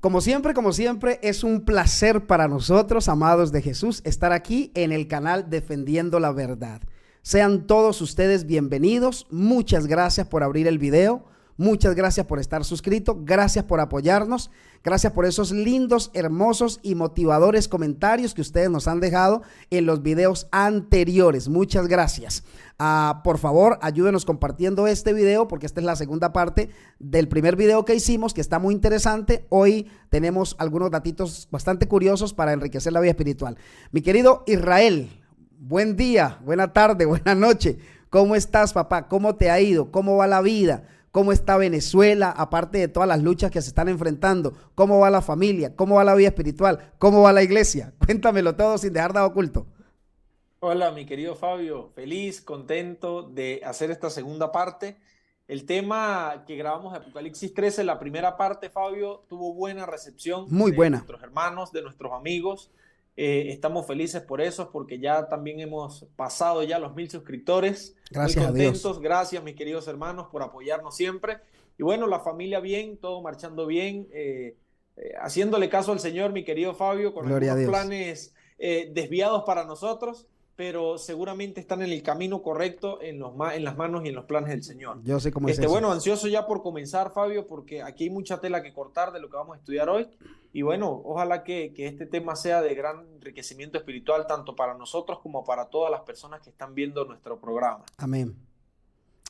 Como siempre, es un placer para nosotros, amados de Jesús, estar aquí en el canal Defendiendo la Verdad. Sean todos ustedes bienvenidos. Muchas gracias por abrir el video. Muchas gracias por estar suscrito. Gracias por apoyarnos. Gracias por esos lindos, hermosos y motivadores comentarios que ustedes nos han dejado en los videos anteriores. Muchas gracias. Por favor, ayúdenos compartiendo este video porque esta es la segunda parte del primer video que hicimos, que está muy interesante. Hoy tenemos algunos datitos bastante curiosos para enriquecer la vida espiritual. Mi querido Israel, buen día, buena tarde, buena noche. ¿Cómo estás, papá? ¿Cómo te ha ido? ¿Cómo va la vida? ¿Cómo está Venezuela, aparte de todas las luchas que se están enfrentando? ¿Cómo va la familia? ¿Cómo va la vida espiritual? ¿Cómo va la iglesia? Cuéntamelo todo sin dejar nada oculto. Hola, mi querido Fabio. Feliz, contento de hacer esta segunda parte. El tema que grabamos de Apocalipsis 13, la primera parte, Fabio, tuvo buena recepción Muy de buena. nuestros hermanos, de nuestros amigos. Estamos felices por eso, porque ya también hemos pasado ya los 1000 suscriptores. Gracias Muy a Dios. contentos. Gracias, mis queridos hermanos, por apoyarnos siempre. Y bueno, la familia bien, todo marchando bien, haciéndole caso al Señor, mi querido Fabio, con Gloria a algunos Dios. planes desviados para nosotros, pero seguramente están en el camino correcto, en las manos y en los planes del Señor. Yo sé cómo es eso. Bueno, ansioso ya por comenzar, Fabio, porque aquí hay mucha tela que cortar de lo que vamos a estudiar hoy. Y bueno, ojalá que este tema sea de gran enriquecimiento espiritual, tanto para nosotros como para todas las personas que están viendo nuestro programa. Amén.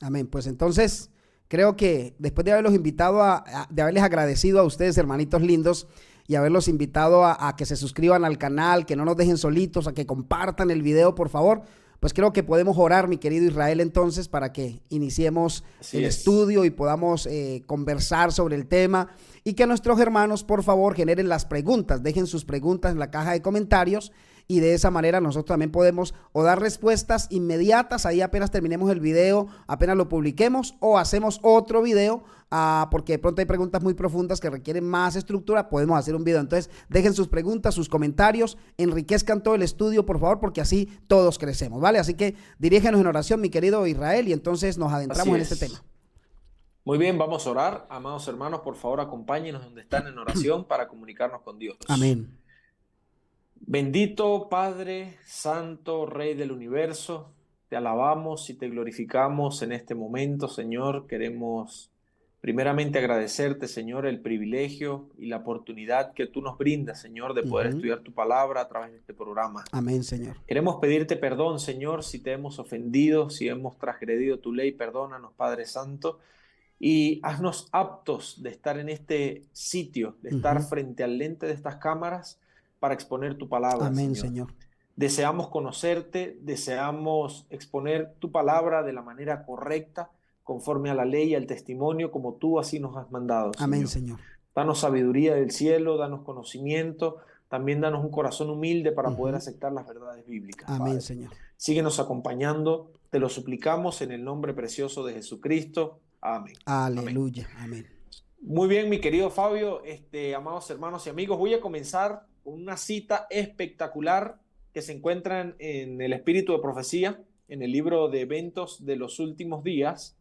Amén. Pues entonces, creo que después de haberlos invitado, de haberles agradecido a ustedes, hermanitos lindos, y haberlos invitado a que se suscriban al canal, que no nos dejen solitos, a que compartan el video, por favor, pues creo que podemos orar, mi querido Israel, entonces, para que iniciemos el estudio y podamos conversar sobre el tema, y que nuestros hermanos, por favor, generen las preguntas, dejen sus preguntas en la caja de comentarios, y de esa manera nosotros también podemos o dar respuestas inmediatas, ahí apenas terminemos el video, apenas lo publiquemos, o hacemos otro video, porque de pronto hay preguntas muy profundas que requieren más estructura, podemos hacer un video. Entonces dejen sus preguntas, sus comentarios, enriquezcan todo el estudio, por favor, porque así todos crecemos, ¿vale? Así que dirígenos en oración, mi querido Israel, y entonces nos adentramos en este tema. Muy bien, vamos a orar. Amados hermanos, por favor, acompáñenos donde están en oración para comunicarnos con Dios. Amén. Bendito Padre, Santo, Rey del universo, te alabamos y te glorificamos en este momento, Señor. Queremos primeramente agradecerte, Señor, el privilegio y la oportunidad que tú nos brindas, Señor, de poder estudiar tu palabra a través de este programa. Amén, Señor. Queremos pedirte perdón, Señor, si te hemos ofendido, si hemos transgredido tu ley. Perdónanos, Padre Santo, y haznos aptos de estar en este sitio, de estar frente al lente de estas cámaras para exponer tu palabra. Amén, Señor. Deseamos conocerte, deseamos exponer tu palabra de la manera correcta, conforme a la ley y al testimonio, como tú así nos has mandado, Señor. Amén, Señor. Danos sabiduría del cielo, danos conocimiento, también danos un corazón humilde para poder aceptar las verdades bíblicas. Amén, Padre. Señor. Síguenos acompañando, te lo suplicamos en el nombre precioso de Jesucristo. Amén. Aleluya. Amén. Muy bien, mi querido Fabio, amados hermanos y amigos, voy a comenzar con una cita espectacular que se encuentra en el Espíritu de Profecía, en el libro de Eventos de los Últimos Días.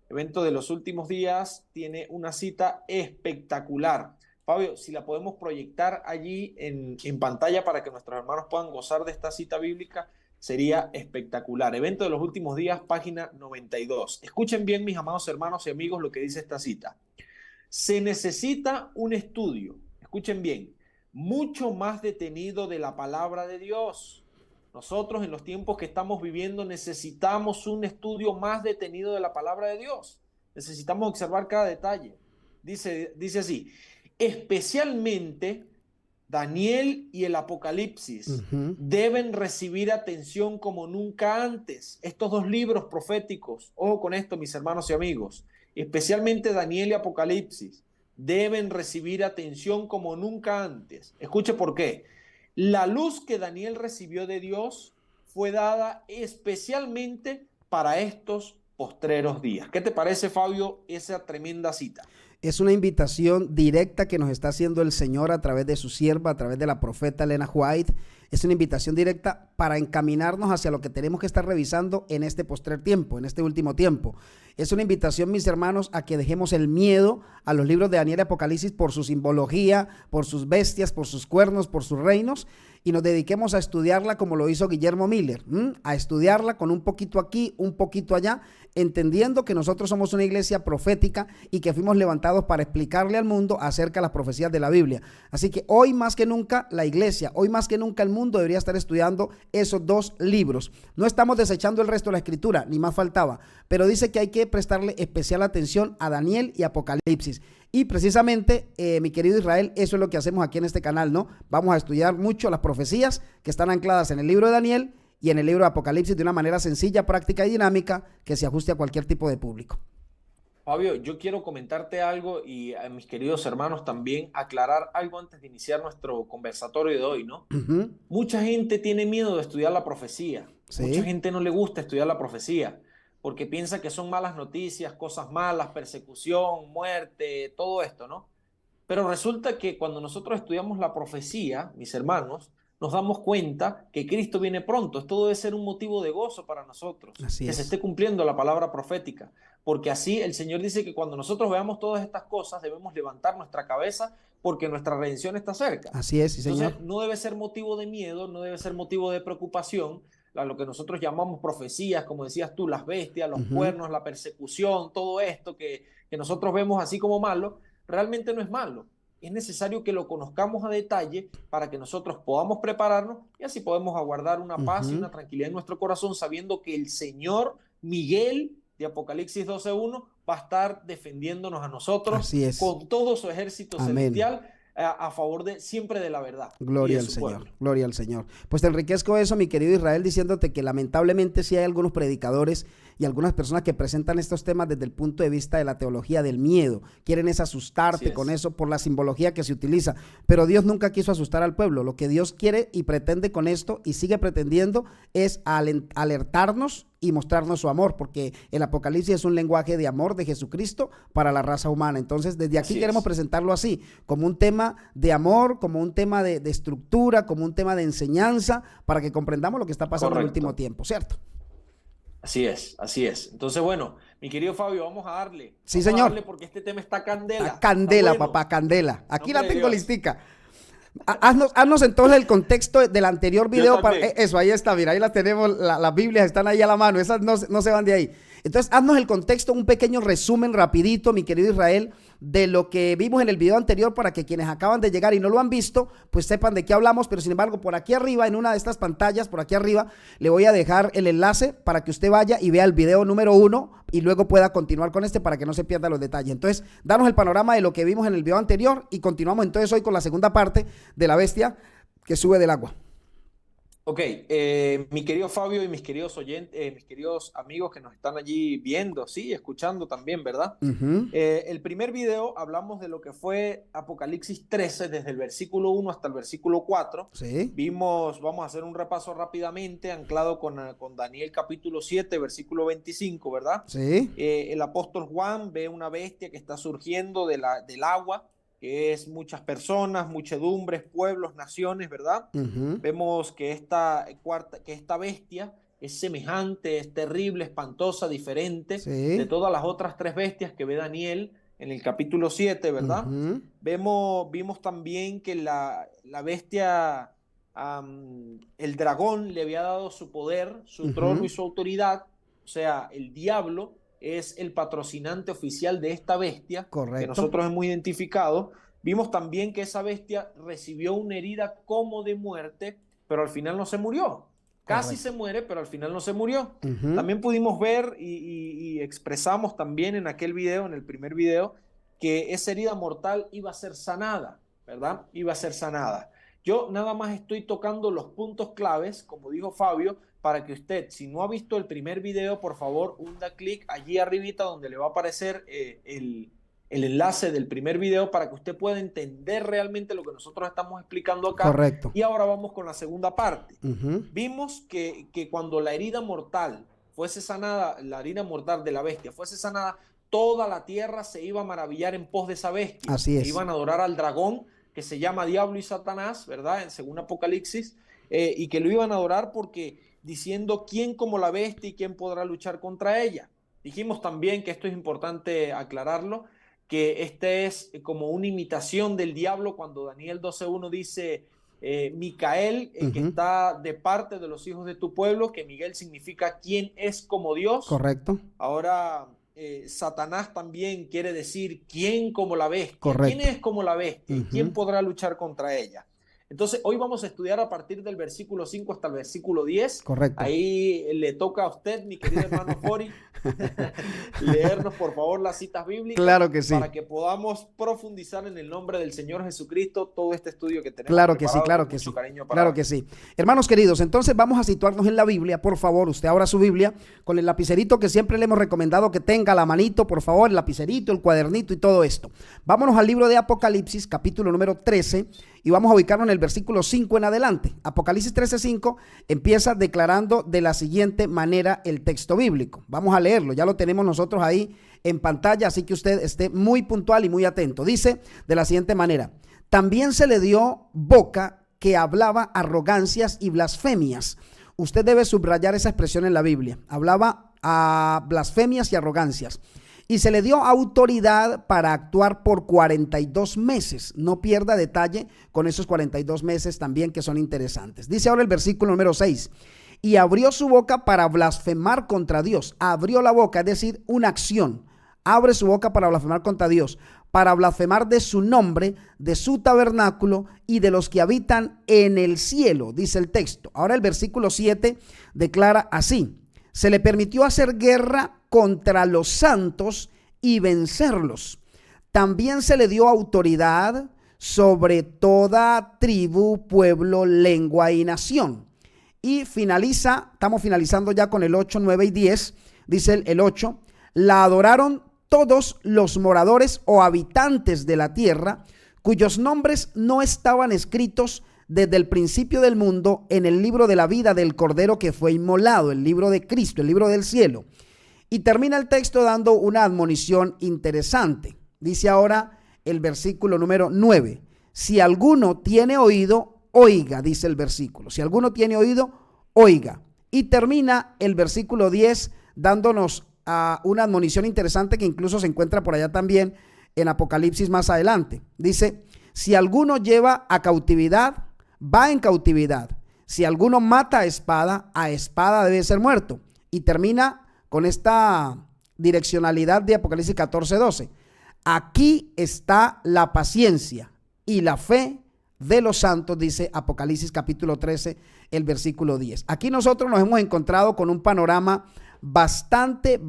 Evento de los Últimos Días tiene una cita espectacular. Fabio, si la podemos proyectar allí en pantalla para que nuestros hermanos puedan gozar de esta cita bíblica, sería espectacular. Evento de los Últimos Días, página 92. Escuchen bien, mis amados hermanos y amigos, lo que dice esta cita. Se necesita un estudio, escuchen bien, mucho más detenido de la palabra de Dios. Nosotros en los tiempos que estamos viviendo necesitamos un estudio más detenido de la palabra de Dios. Necesitamos observar cada detalle. Dice así, especialmente Daniel y el Apocalipsis deben recibir atención como nunca antes. Estos dos libros proféticos, ojo con esto, mis hermanos y amigos, especialmente Daniel y Apocalipsis, deben recibir atención como nunca antes. Escuche por qué. La luz que Daniel recibió de Dios fue dada especialmente para estos postreros días. ¿Qué te parece, Fabio, esa tremenda cita? Es una invitación directa que nos está haciendo el Señor a través de su sierva, a través de la profeta Elena White, es una invitación directa para encaminarnos hacia lo que tenemos que estar revisando en este postrer tiempo, en este último tiempo. Es una invitación, mis hermanos, a que dejemos el miedo a los libros de Daniel y Apocalipsis por su simbología, por sus bestias, por sus cuernos, por sus reinos, y nos dediquemos a estudiarla como lo hizo Guillermo Miller, a estudiarla con un poquito aquí, un poquito allá, entendiendo que nosotros somos una iglesia profética y que fuimos levantados para explicarle al mundo acerca de las profecías de la Biblia. Así que hoy más que nunca la iglesia, hoy más que nunca el mundo debería estar estudiando esos dos libros. No estamos desechando el resto de la escritura, ni más faltaba, pero dice que hay que prestarle especial atención a Daniel y Apocalipsis. Y precisamente, mi querido Israel, eso es lo que hacemos aquí en este canal, ¿no? Vamos a estudiar mucho las profecías que están ancladas en el libro de Daniel y en el libro de Apocalipsis de una manera sencilla, práctica y dinámica que se ajuste a cualquier tipo de público. Fabio, yo quiero comentarte algo y a mis queridos hermanos también aclarar algo antes de iniciar nuestro conversatorio de hoy, ¿no? Mucha gente tiene miedo de estudiar la profecía. Sí. Mucha gente no le gusta estudiar la profecía porque piensa que son malas noticias, cosas malas, persecución, muerte, todo esto, ¿no? Pero resulta que cuando nosotros estudiamos la profecía, mis hermanos, nos damos cuenta que Cristo viene pronto. Esto debe ser un motivo de gozo para nosotros, Así que es. se esté cumpliendo la palabra profética, porque así el Señor dice que cuando nosotros veamos todas estas cosas debemos levantar nuestra cabeza porque nuestra redención está cerca. Así es, sí, señor. Entonces no debe ser motivo de miedo, no debe ser motivo de preocupación, lo que nosotros llamamos profecías, como decías tú, las bestias, los cuernos, la persecución, todo esto que nosotros vemos así como malo, realmente no es malo. Es necesario que lo conozcamos a detalle para que nosotros podamos prepararnos y así podemos aguardar una paz y una tranquilidad en nuestro corazón sabiendo que el Señor Miguel de Apocalipsis 12:1 va a estar defendiéndonos a nosotros con todo su ejército celestial a favor de siempre de la verdad. Gloria al Señor, gloria al Señor. Pues te enriquezco eso, mi querido Israel, diciéndote que lamentablemente sí hay algunos predicadores y algunas personas que presentan estos temas desde el punto de vista de la teología del miedo. Quieren asustarte con eso por la simbología que se utiliza, pero Dios nunca quiso asustar al pueblo. Lo que Dios quiere y pretende con esto y sigue pretendiendo es alertarnos y mostrarnos su amor, porque el Apocalipsis es un lenguaje de amor de Jesucristo para la raza humana. Entonces, desde aquí queremos presentarlo así, como un tema de amor, como un tema de estructura, como un tema de enseñanza, para que comprendamos lo que está pasando en el último tiempo, ¿cierto? Así es, así es. Entonces, bueno, mi querido Fabio, vamos a darle. Sí, señor. A darle porque este tema está candela. Está candela, está bueno. Papá, candela. Aquí la tengo listica. Haznos entonces el contexto del anterior video. Eso, ahí está, mira, ahí las tenemos, las Biblias están ahí a la mano, esas no se van de ahí. Entonces, haznos el contexto, un pequeño resumen rapidito, mi querido Israel, de lo que vimos en el video anterior para que quienes acaban de llegar y no lo han visto, pues sepan de qué hablamos, pero sin embargo, por aquí arriba, en una de estas pantallas, por aquí arriba, le voy a dejar el enlace para que usted vaya y vea el video número 1 y luego pueda continuar con este para que no se pierda los detalles. Entonces, danos el panorama de lo que vimos en el video anterior y continuamos entonces hoy con la segunda parte de la bestia que sube del agua. Ok, mi querido Fabio y mis queridos oyentes, mis queridos amigos que nos están allí viendo, sí, escuchando también, ¿verdad? El primer video hablamos de lo que fue Apocalipsis 13, desde el versículo 1 hasta el versículo 4. Sí. Vamos a hacer un repaso rápidamente, anclado con Daniel capítulo 7, versículo 25, ¿verdad? Sí. El apóstol Juan ve una bestia que está surgiendo del agua, que es muchas personas, muchedumbres, pueblos, naciones, ¿verdad? Vemos que esta bestia es semejante, es terrible, espantosa, diferente de todas las otras tres bestias que ve Daniel en el capítulo 7, ¿verdad? Vimos también que la bestia, el dragón le había dado su poder, su trono y su autoridad, o sea, el diablo es el patrocinante oficial de esta bestia. Correcto. Que nosotros hemos identificado. Vimos también que esa bestia recibió una herida como de muerte, pero al final no se murió. Casi se muere, pero al final no se murió. También pudimos ver y expresamos también en aquel video, en el primer video, que esa herida mortal iba a ser sanada, ¿verdad? Iba a ser sanada. Yo nada más estoy tocando los puntos claves, como dijo Fabio, para que usted, si no ha visto el primer video, por favor, hunda clic allí arribita donde le va a aparecer el enlace del primer video para que usted pueda entender realmente lo que nosotros estamos explicando acá. Correcto. Y ahora vamos con la segunda parte. Vimos que cuando la herida mortal fuese sanada, la herida mortal de la bestia fuese sanada, toda la tierra se iba a maravillar en pos de esa bestia. Así es. Iban a adorar al dragón, que se llama Diablo y Satanás, ¿verdad? Según Apocalipsis. y que lo iban a adorar porque diciendo quién como la bestia y quién podrá luchar contra ella. Dijimos también que esto es importante aclararlo, que este es como una imitación del diablo cuando Daniel 12:1 dice Micael, que está de parte de los hijos de tu pueblo, que Miguel significa quién es como Dios. Correcto. Ahora, Satanás también quiere decir quién como la bestia. Correcto. ¿Quién es como la bestia? ¿Quién podrá luchar contra ella? Entonces, hoy vamos a estudiar a partir del versículo 5 hasta el versículo 10. Correcto. Ahí le toca a usted, mi querido hermano Fori, leernos por favor las citas bíblicas. Claro que sí. Para que podamos profundizar en el nombre del Señor Jesucristo todo este estudio que tenemos. Claro que sí, claro que sí. Claro que sí. Hermanos queridos, entonces vamos a situarnos en la Biblia. Por favor, usted abra su Biblia con el lapicerito que siempre le hemos recomendado que tenga a la manito, por favor, el lapicerito, el cuadernito y todo esto. Vámonos al libro de Apocalipsis, capítulo número 13. Y vamos a ubicarnos en el versículo 5 en adelante. Apocalipsis 13:5 empieza declarando de la siguiente manera el texto bíblico. Vamos a leerlo, ya lo tenemos nosotros ahí en pantalla, así que usted esté muy puntual y muy atento. Dice de la siguiente manera: también se le dio boca que hablaba arrogancias y blasfemias. Usted debe subrayar esa expresión en la Biblia. Hablaba a blasfemias y arrogancias. Y se le dio autoridad para actuar por 42 meses. No pierda detalle con esos 42 meses también, que son interesantes. Dice ahora el versículo número 6. Y abrió su boca para blasfemar contra Dios. Abrió la boca, es decir, una acción. Abre su boca para blasfemar contra Dios. Para blasfemar de su nombre, de su tabernáculo y de los que habitan en el cielo, dice el texto. Ahora el versículo 7 declara así: se le permitió hacer guerra contra los santos y vencerlos. También se le dio autoridad sobre toda tribu, pueblo, lengua y nación. Y finaliza, estamos finalizando ya con el 8, 9 y 10. Dice el 8: la adoraron todos los moradores o habitantes de la tierra, cuyos nombres no estaban escritos desde el principio del mundo en el libro de la vida del Cordero que fue inmolado, el libro de Cristo, el libro del cielo. Y termina el texto dando una admonición interesante. Dice ahora el versículo número 9: si alguno tiene oído, oiga, dice el versículo. Si alguno tiene oído, oiga. Y termina el versículo 10 dándonos una admonición interesante que incluso se encuentra por allá también en Apocalipsis más adelante. Dice: si alguno lleva a cautividad, va en cautividad. Si alguno mata a espada debe ser muerto. Y termina con esta direccionalidad de Apocalipsis 14:12. Aquí está la paciencia y la fe de los santos, dice Apocalipsis capítulo 13, el versículo 10. Aquí nosotros nos hemos encontrado con un panorama bastante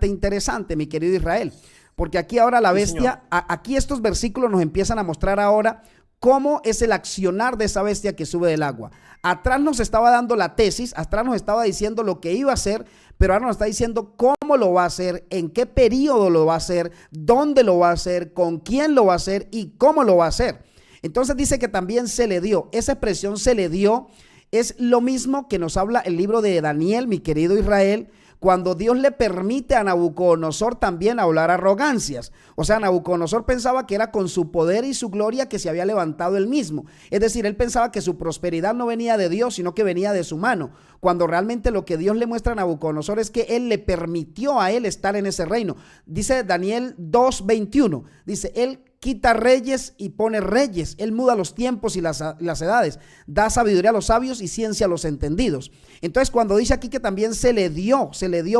interesante, mi querido Israel. Porque aquí ahora la bestia, aquí estos versículos nos empiezan a mostrar ahora cómo es el accionar de esa bestia que sube del agua. Atrás nos estaba dando la tesis, atrás nos estaba diciendo lo que iba a hacer, pero ahora nos está diciendo cómo lo va a hacer, en qué periodo lo va a hacer, dónde lo va a hacer, con quién lo va a hacer y cómo lo va a hacer. Entonces dice que también se le dio, esa expresión se le dio, es lo mismo que nos habla el libro de Daniel, mi querido Israel, cuando Dios le permite a Nabucodonosor también hablar arrogancias. O sea, Nabucodonosor pensaba que era con su poder y su gloria que se había levantado él mismo. Es decir, él pensaba que su prosperidad no venía de Dios, sino que venía de su mano. Cuando realmente lo que Dios le muestra a Nabucodonosor es que él le permitió a él estar en ese reino. Dice Daniel 2:21, dice, él quita reyes y pone reyes. Él muda los tiempos y las edades. Da sabiduría a los sabios y ciencia a los entendidos. Entonces, cuando dice aquí que también se le dio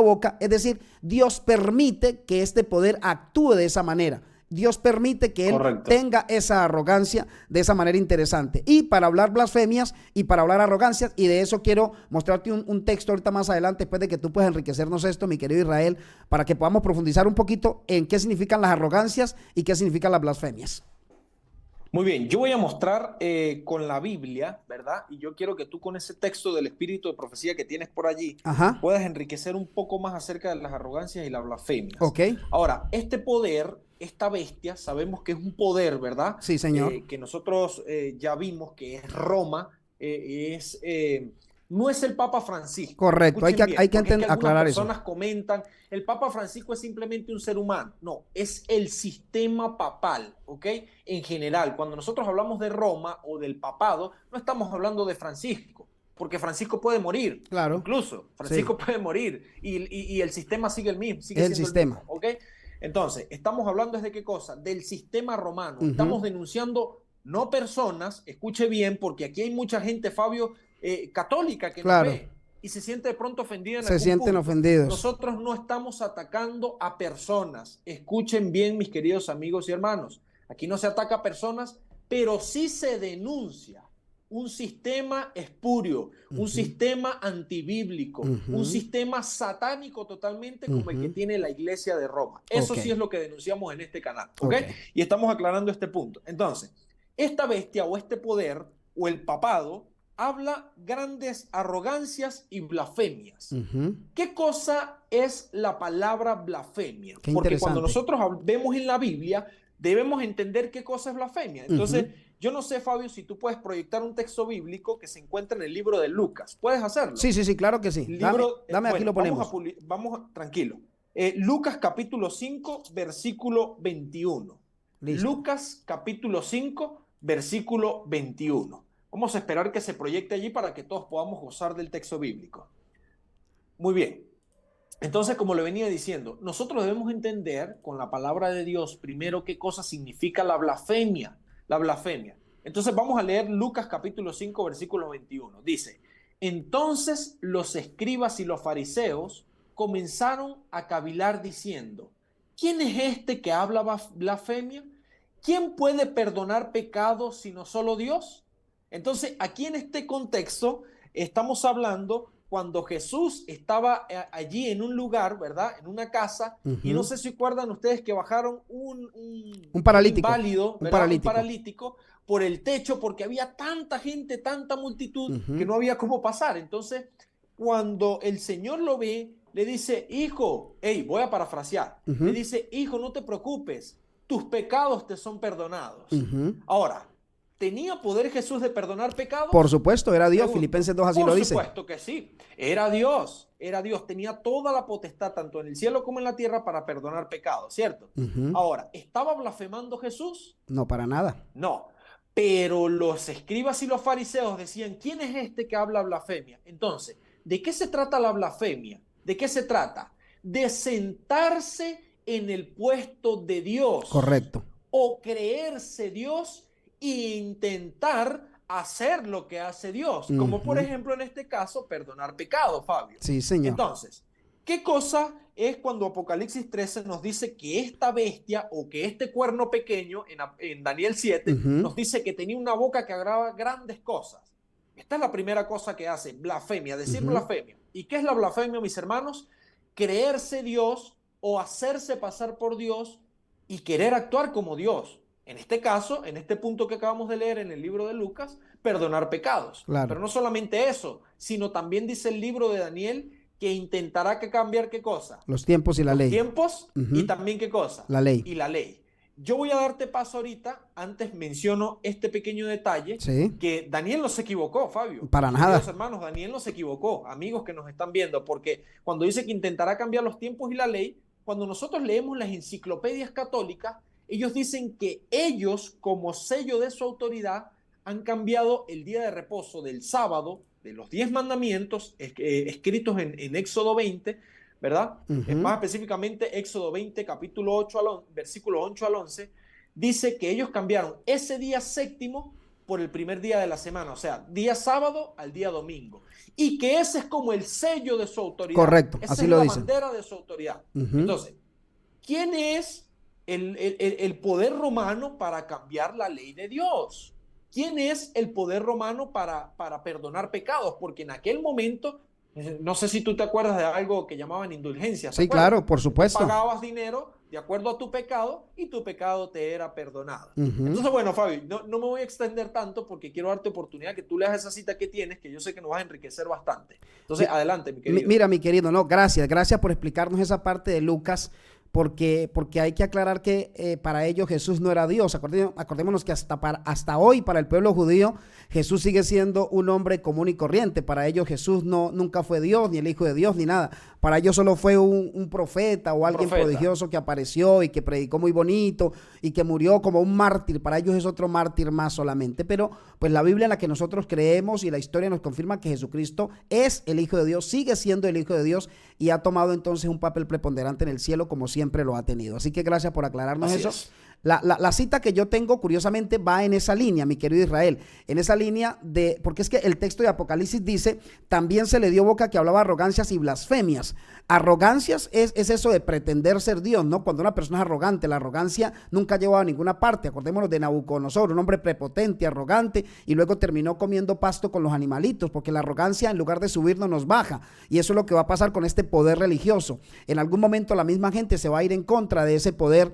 boca, es decir, Dios permite que este poder actúe de esa manera. Dios permite que él tenga esa arrogancia de esa manera interesante. Y para hablar blasfemias y para hablar arrogancias, y de eso quiero mostrarte un texto ahorita más adelante, después de que tú puedas enriquecernos esto, mi querido Israel, para que podamos profundizar un poquito en qué significan las arrogancias y qué significan las blasfemias. Muy bien, yo voy a mostrar con la Biblia, ¿verdad? Y yo quiero que tú con ese texto del espíritu de profecía que tienes por allí, puedas enriquecer un poco más acerca de las arrogancias y las blasfemias. Ok. Ahora, este poder, esta bestia, sabemos que es un poder, ¿verdad? Sí, señor. Que nosotros ya vimos que es Roma, es No es el Papa Francisco. Correcto, hay que aclarar eso. Personas comentan, el Papa Francisco es simplemente un ser humano. No, es el sistema papal, ¿ok? En general, cuando nosotros hablamos de Roma o del papado, no estamos hablando de Francisco, porque Francisco puede morir. Claro. Incluso, Francisco puede morir y el sistema sigue el mismo, sigue el siendo sistema. el mismo, ¿ok? Entonces, estamos hablando de qué cosa? Del sistema romano. Estamos denunciando no personas, escuche bien, porque aquí hay mucha gente, Fabio, católica que nos ve y se siente de pronto ofendida. Se sienten ofendidos. Nosotros no estamos atacando a personas. Escuchen bien, mis queridos amigos y hermanos. Aquí no se ataca a personas, pero sí se denuncia un sistema espurio, un sistema antibíblico, un sistema satánico totalmente como el que tiene la Iglesia de Roma. Eso sí es lo que denunciamos en este canal, ¿ok? Y estamos aclarando este punto. Entonces, esta bestia o este poder o el papado habla grandes arrogancias y blasfemias. ¿Qué cosa es la palabra blasfemia? Porque cuando nosotros vemos en la Biblia, debemos entender qué cosa es blasfemia. Entonces, yo no sé, Fabio, si tú puedes proyectar un texto bíblico que se encuentra en el libro de Lucas. ¿Puedes hacerlo? Sí, claro que sí. Dame aquí lo ponemos. Tranquilo. Lucas capítulo 5, versículo 21. Listo. Lucas capítulo 5, versículo 21. Vamos a esperar que se proyecte allí para que todos podamos gozar del texto bíblico. Muy bien. Entonces, como le venía diciendo, nosotros debemos entender con la palabra de Dios primero qué cosa significa la blasfemia. La blasfemia. Entonces vamos a leer Lucas capítulo 5, versículo 21. Dice, entonces los escribas y los fariseos comenzaron a cavilar diciendo, ¿quién es este que habla blasfemia? ¿Quién puede perdonar pecados sino solo Dios? Entonces, aquí en este contexto estamos hablando cuando Jesús estaba allí en un lugar, ¿verdad? En una casa, y no sé si recuerdan ustedes que bajaron un paralítico, inválido, un paralítico por el techo, porque había tanta gente, tanta multitud, que no había cómo pasar. Entonces, cuando el Señor lo ve, le dice, hijo, voy a parafrasear, le dice, hijo, no te preocupes, tus pecados te son perdonados. Ahora, ¿tenía poder Jesús de perdonar pecados? Por supuesto, era Dios. Filipenses 2 así lo dice. Por supuesto que sí. Era Dios. Tenía toda la potestad, tanto en el cielo como en la tierra, para perdonar pecados, ¿cierto? Ahora, ¿estaba blasfemando Jesús? No, para nada. No. Pero los escribas y los fariseos decían, ¿quién es este que habla blasfemia? Entonces, ¿de qué se trata la blasfemia? ¿De qué se trata? De sentarse en el puesto de Dios. Correcto. O creerse Dios e intentar hacer lo que hace Dios, como por ejemplo en este caso perdonar pecados, Fabio. Sí, señor. Entonces, ¿qué cosa es cuando Apocalipsis 13 nos dice que esta bestia o que este cuerno pequeño en Daniel 7 nos dice que tenía una boca que hablaba grandes cosas? Esta es la primera cosa que hace, blasfemia, decir blasfemia. ¿Y qué es la blasfemia, mis hermanos? Creerse Dios o hacerse pasar por Dios y querer actuar como Dios. En este caso, en este punto que acabamos de leer en el libro de Lucas, perdonar pecados. Claro. Pero no solamente eso, sino también dice el libro de Daniel que intentará cambiar ¿qué cosa? Los tiempos y la ley. Los tiempos y también ¿qué cosa? La ley. Y la ley. Yo voy a darte paso ahorita, antes menciono este pequeño detalle, que Daniel no se equivocó, Fabio. Para nada. Queridos hermanos, Daniel no se equivocó, amigos que nos están viendo, porque cuando dice que intentará cambiar los tiempos y la ley, cuando nosotros leemos las enciclopedias católicas, ellos dicen que ellos, como sello de su autoridad, han cambiado el día de reposo del sábado, de los 10 mandamientos escritos en Éxodo 20, ¿verdad? Más específicamente, Éxodo 20, capítulo 8, versículo 8 al 11, dice que ellos cambiaron ese día séptimo por el primer día de la semana, o sea, día sábado al día domingo. Y que ese es como el sello de su autoridad. Correcto, esa así es lo la dicen. bandera de su autoridad. Entonces, ¿quién es el poder romano para cambiar la ley de Dios? ¿Quién es el poder romano para perdonar pecados? Porque en aquel momento, no sé si tú te acuerdas de algo que llamaban indulgencias. Sí, claro, por supuesto. Pagabas dinero de acuerdo a tu pecado y tu pecado te era perdonado. Entonces, bueno, Fabio, no me voy a extender tanto porque quiero darte oportunidad que tú leas esa cita que tienes, que yo sé que nos vas a enriquecer bastante. Entonces, adelante, mi querido. Mira, mi querido, no, gracias por explicarnos esa parte de Lucas, porque hay que aclarar que para ellos Jesús no era Dios. Acordémonos que hasta hoy para el pueblo judío Jesús sigue siendo un hombre común y corriente. Para ellos Jesús nunca fue Dios, ni el Hijo de Dios, ni nada. Para ellos solo fue un profeta o alguien prodigioso que apareció y que predicó muy bonito y que murió como un mártir. Para ellos es otro mártir más solamente. Pero pues la Biblia en la que nosotros creemos y la historia nos confirma que Jesucristo es el Hijo de Dios, sigue siendo el Hijo de Dios y ha tomado entonces un papel preponderante en el cielo como siempre lo ha tenido. Así que gracias por aclararnos eso. La cita que yo tengo, curiosamente, va en esa línea, mi querido Israel, en esa línea porque es que el texto de Apocalipsis dice, también se le dio boca que hablaba arrogancias y blasfemias. Arrogancias es eso de pretender ser Dios, ¿no? Cuando una persona es arrogante, la arrogancia nunca ha llevado a ninguna parte. Acordémonos de Nabucodonosor, un hombre prepotente, arrogante, y luego terminó comiendo pasto con los animalitos, porque la arrogancia en lugar de subirnos nos baja, y eso es lo que va a pasar con este poder religioso. En algún momento la misma gente se va a ir en contra de ese poder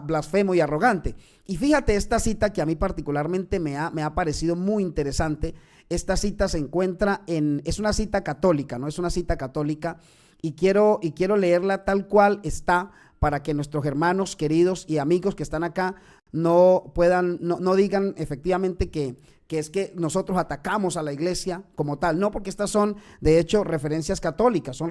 blasfemo y arrogante. Y fíjate esta cita que a mí particularmente me ha parecido muy interesante. Esta cita se encuentra es una cita católica, ¿no? Es una cita católica y quiero leerla tal cual está para que nuestros hermanos queridos y amigos que están acá no digan efectivamente que es que nosotros atacamos a la iglesia como tal. No, porque estas son de hecho referencias católicas,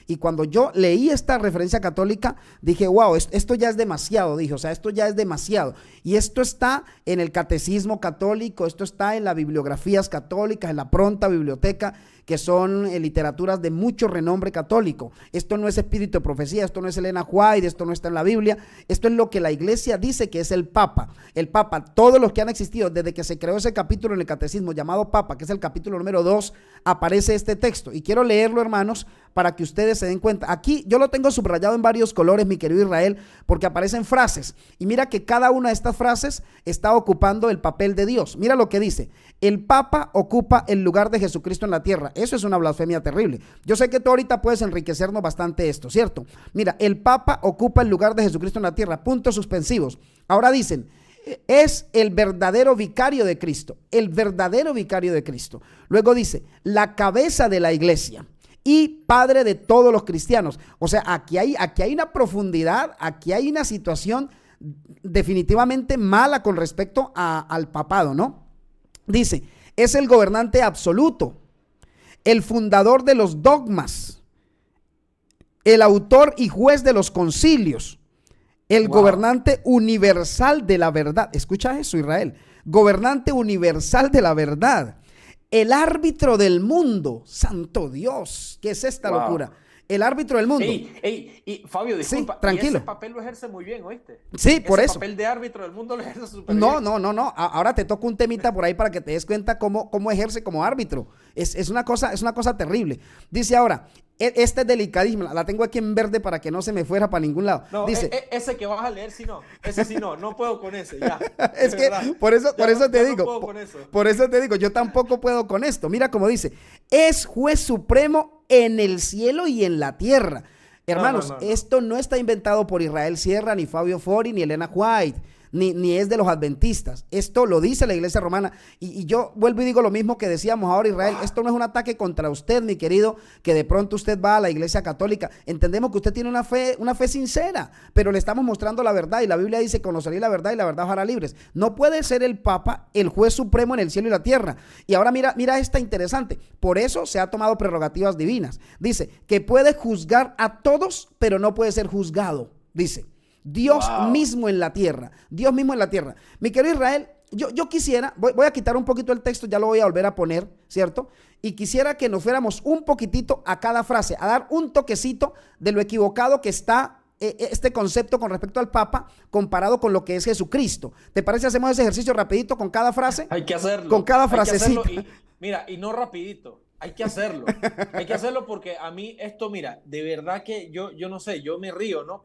y cuando yo leí esta referencia católica dije, wow, esto ya es demasiado, dije, o sea, esto ya es demasiado, y esto está en el catecismo católico, esto está en las bibliografías católicas, en la pronta biblioteca, que son literaturas de mucho renombre católico. Esto no es espíritu de profecía, esto no es Elena White, esto no está en la Biblia, esto es lo que la iglesia dice que es el Papa. El Papa, todos los que han existido desde que se creó ese capítulo en el catecismo llamado Papa, que es el capítulo número 2, aparece este texto. Y quiero leerlo, hermanos, para que ustedes se den cuenta. Aquí yo lo tengo subrayado en varios colores, mi querido Israel, porque aparecen frases. Y mira que cada una de estas frases está ocupando el papel de Dios. Mira lo que dice: el Papa ocupa el lugar de Jesucristo en la tierra. Eso es una blasfemia terrible. Yo sé que tú ahorita puedes enriquecernos bastante esto, ¿cierto? Mira, el Papa ocupa el lugar de Jesucristo en la tierra. Puntos suspensivos. Ahora dicen, es el verdadero vicario de Cristo. El verdadero vicario de Cristo. Luego dice, la cabeza de la iglesia y padre de todos los cristianos. O sea, aquí hay una profundidad, aquí hay una situación definitivamente mala con respecto al papado, ¿no? Dice, es el gobernante absoluto, el fundador de los dogmas, el autor y juez de los concilios, el gobernante universal de la verdad. Escucha eso, Israel. Gobernante universal de la verdad, el árbitro del mundo. Santo Dios, ¿qué es esta locura? El árbitro del mundo. Y Fabio, disculpa, sí, tranquilo. Y ese papel lo ejerce muy bien, ¿oíste? Sí, por eso. El papel de árbitro del mundo lo ejerce súper bien. No. Ahora te toca un temita por ahí para que te des cuenta cómo ejerce como árbitro. Es una cosa terrible. Dice ahora, esta es delicadísima, la tengo aquí en verde para que no se me fuera para ningún lado. No, dice, ese que vas a leer, ese sí no puedo con ese, ya. Es que por eso te digo, por eso te digo, yo tampoco puedo con esto. Mira cómo dice, es juez supremo en el cielo y en la tierra. Hermanos, esto no está inventado por Israel Sierra, ni Fabio Fori, ni Elena White, ni es de los adventistas. Esto lo dice la iglesia romana. Y yo vuelvo y digo lo mismo que decíamos ahora, Israel. Esto no es un ataque contra usted, mi querido, que de pronto usted va a la iglesia católica. Entendemos que usted tiene una fe sincera, pero le estamos mostrando la verdad. Y la Biblia dice, conoceréis la verdad y la verdad os hará libres. No puede ser el Papa el juez supremo en el cielo y la tierra. Y ahora mira esta interesante. Por eso se ha tomado prerrogativas divinas. Dice que puede juzgar a todos, pero no puede ser juzgado. Dice, Dios mismo en la tierra. Dios mismo en la tierra. Mi querido Israel, yo quisiera, voy a quitar un poquito el texto, ya lo voy a volver a poner, ¿cierto? Y quisiera que nos fuéramos un poquitito a cada frase, a dar un toquecito de lo equivocado que está este concepto con respecto al Papa comparado con lo que es Jesucristo. ¿Te parece? Hacemos ese ejercicio rapidito con cada frase. Hay que hacerlo. Con cada frasecita. Y no rapidito. Hay que hacerlo. Hay que hacerlo porque a mí esto, mira, de verdad que yo no sé, yo me río, ¿no?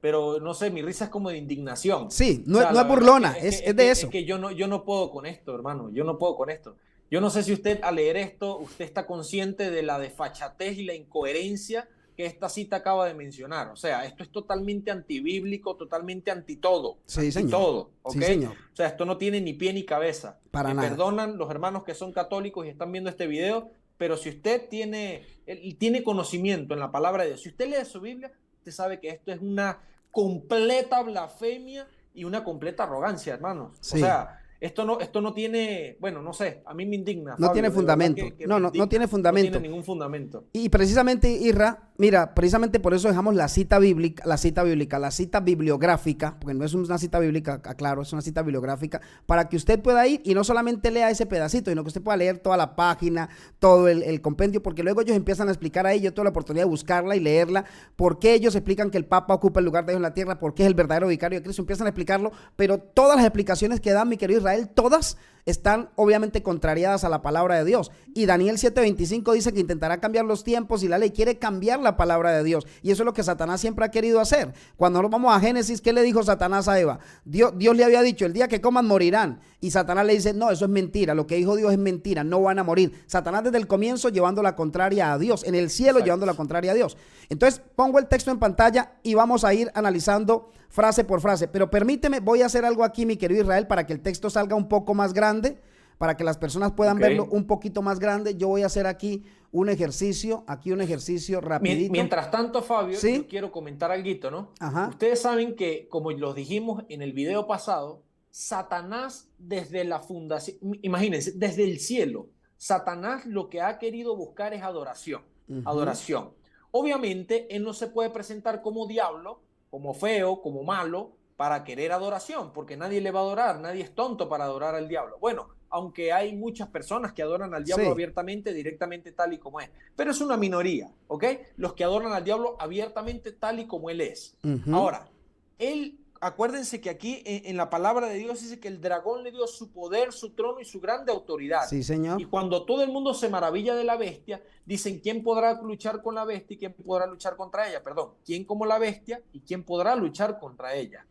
Pero no sé, mi risa es como de indignación. Sí, no es burlona, es de eso. Es que yo no puedo con esto, hermano, yo no puedo con esto. Yo no sé si usted al leer esto, usted está consciente de la desfachatez y la incoherencia que esta cita acaba de mencionar. O sea, esto es totalmente antibíblico, totalmente anti todo. Sí, señor. Todo, ¿ok? Sí, señor. O sea, esto no tiene ni pie ni cabeza. Para nada. Perdonan los hermanos que son católicos y están viendo este video, pero si usted tiene conocimiento en la palabra de Dios, si usted lee su Biblia, usted sabe que esto es una completa blasfemia y una completa arrogancia, hermanos. Sí. O sea, esto no tiene, bueno, no sé, a mí me indigna. No Fabio, tiene fundamento. No tiene fundamento. No tiene ningún fundamento. Y precisamente, Irra, mira, precisamente por eso dejamos la cita bíblica, la cita bibliográfica, porque no es una cita bíblica, claro, es una cita bibliográfica, para que usted pueda ir y no solamente lea ese pedacito, sino que usted pueda leer toda la página, todo el compendio, porque luego ellos empiezan a explicar ahí, yo tuve la oportunidad de buscarla y leerla, por qué ellos explican que el Papa ocupa el lugar de Dios en la tierra, por qué es el verdadero vicario de Cristo, empiezan a explicarlo, pero todas las explicaciones que dan, mi querido Israel, todas están obviamente contrariadas a la palabra de Dios. Y Daniel 7:25 dice que intentará cambiar los tiempos y la ley, quiere cambiar la palabra de Dios. Y eso es lo que Satanás siempre ha querido hacer. Cuando nos vamos a Génesis, ¿qué le dijo Satanás a Eva? Dios le había dicho, el día que coman morirán. Y Satanás le dice, no, eso es mentira. Lo que dijo Dios es mentira, no van a morir. Satanás desde el comienzo llevando la contraria a Dios. En el cielo llevando la contraria a Dios. Entonces pongo el texto en pantalla y vamos a ir analizando frase por frase. Pero permíteme, voy a hacer algo aquí, mi querido Israel, para que el texto salga un poco más grande, para que las personas puedan verlo un poquito más grande. Yo voy a hacer aquí un ejercicio rapidito. Mientras tanto, Fabio, ¿sí? Yo quiero comentar algo, ¿no? Ajá. Ustedes saben que, como lo dijimos en el video pasado, Satanás desde la fundación, imagínense, desde el cielo, Satanás lo que ha querido buscar es adoración. Adoración. Obviamente, él no se puede presentar como diablo, como feo, como malo, para querer adoración, porque nadie le va a adorar, nadie es tonto para adorar al diablo. Bueno, aunque hay muchas personas que adoran al diablo abiertamente, directamente, tal y como es, pero es una minoría, ¿ok? Los que adoran al diablo abiertamente, tal y como él es. Ahora, acuérdense que aquí en la palabra de Dios dice que el dragón le dio su poder, su trono y su grande autoridad. Sí, señor. Y cuando todo el mundo se maravilla de la bestia, dicen, ¿quién podrá luchar con la bestia y quién podrá luchar contra ella? Perdón, ¿quién como la bestia y quién podrá luchar contra ella?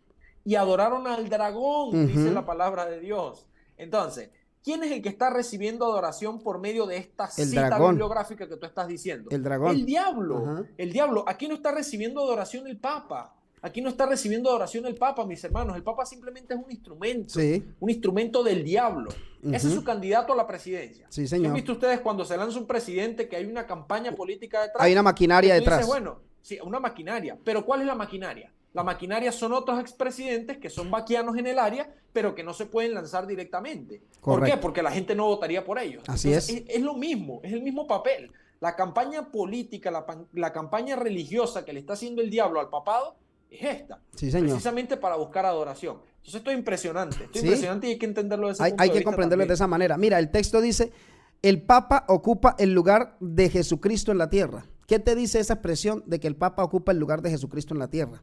Y adoraron al dragón, dice la palabra de Dios. Entonces, ¿quién es el que está recibiendo adoración por medio de esta cita bibliográfica que tú estás diciendo? El dragón. El diablo. El diablo. Aquí no está recibiendo adoración el Papa. Aquí no está recibiendo adoración el Papa, mis hermanos. El Papa simplemente es un instrumento. Un instrumento del diablo. Ese es su candidato a la presidencia. Sí, señor. ¿Han visto ustedes cuando se lanza un presidente que hay una campaña política detrás? Hay una maquinaria detrás. Dices, bueno, sí, una maquinaria. Pero ¿cuál es la maquinaria? La maquinaria son otros expresidentes que son vaquianos en el área, pero que no se pueden lanzar directamente. ¿Por qué? Porque la gente no votaría por ellos. Así Entonces, es lo mismo, es el mismo papel. La campaña política, la campaña religiosa que le está haciendo el diablo al papado es esta. Sí, señor. Precisamente para buscar adoración. Entonces esto es impresionante. Esto es impresionante y hay que entenderlo de ese punto Hay de que vista comprenderlo también. de esa manera. Mira, el texto dice, el Papa ocupa el lugar de Jesucristo en la tierra. ¿Qué te dice esa expresión de que el Papa ocupa el lugar de Jesucristo en la tierra?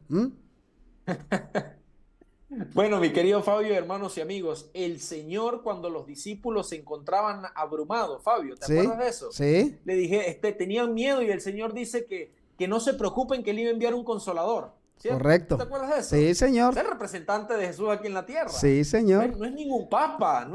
Bueno, mi querido Fabio, hermanos y amigos, el Señor, cuando los discípulos se encontraban abrumados, Fabio, ¿te acuerdas de eso? Sí. Le dije, tenían miedo y el Señor dice que no se preocupen, que Él iba a enviar un consolador. ¿Cierto? Correcto. ¿Te acuerdas de eso? Sí, señor. Es el representante de Jesús aquí en la tierra. Sí, señor. No es ningún papa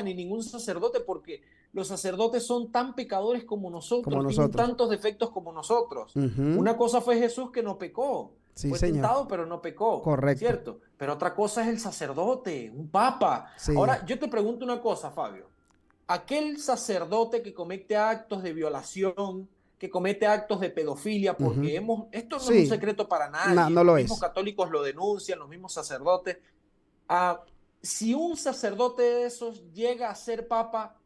ni ningún sacerdote, porque los sacerdotes son tan pecadores como nosotros, tienen tantos defectos como nosotros. Una cosa fue Jesús que no pecó. Sí, fue señor. tentado, pero no pecó. Correcto. ¿Cierto? Pero otra cosa es el sacerdote, un papa. Sí. Ahora, yo te pregunto una cosa, Fabio. Aquel sacerdote que comete actos de violación, que comete actos de pedofilia, porque esto no es un secreto para nadie. No lo los es. mismos católicos lo denuncian, los mismos sacerdotes. Si un sacerdote de esos llega a ser papa,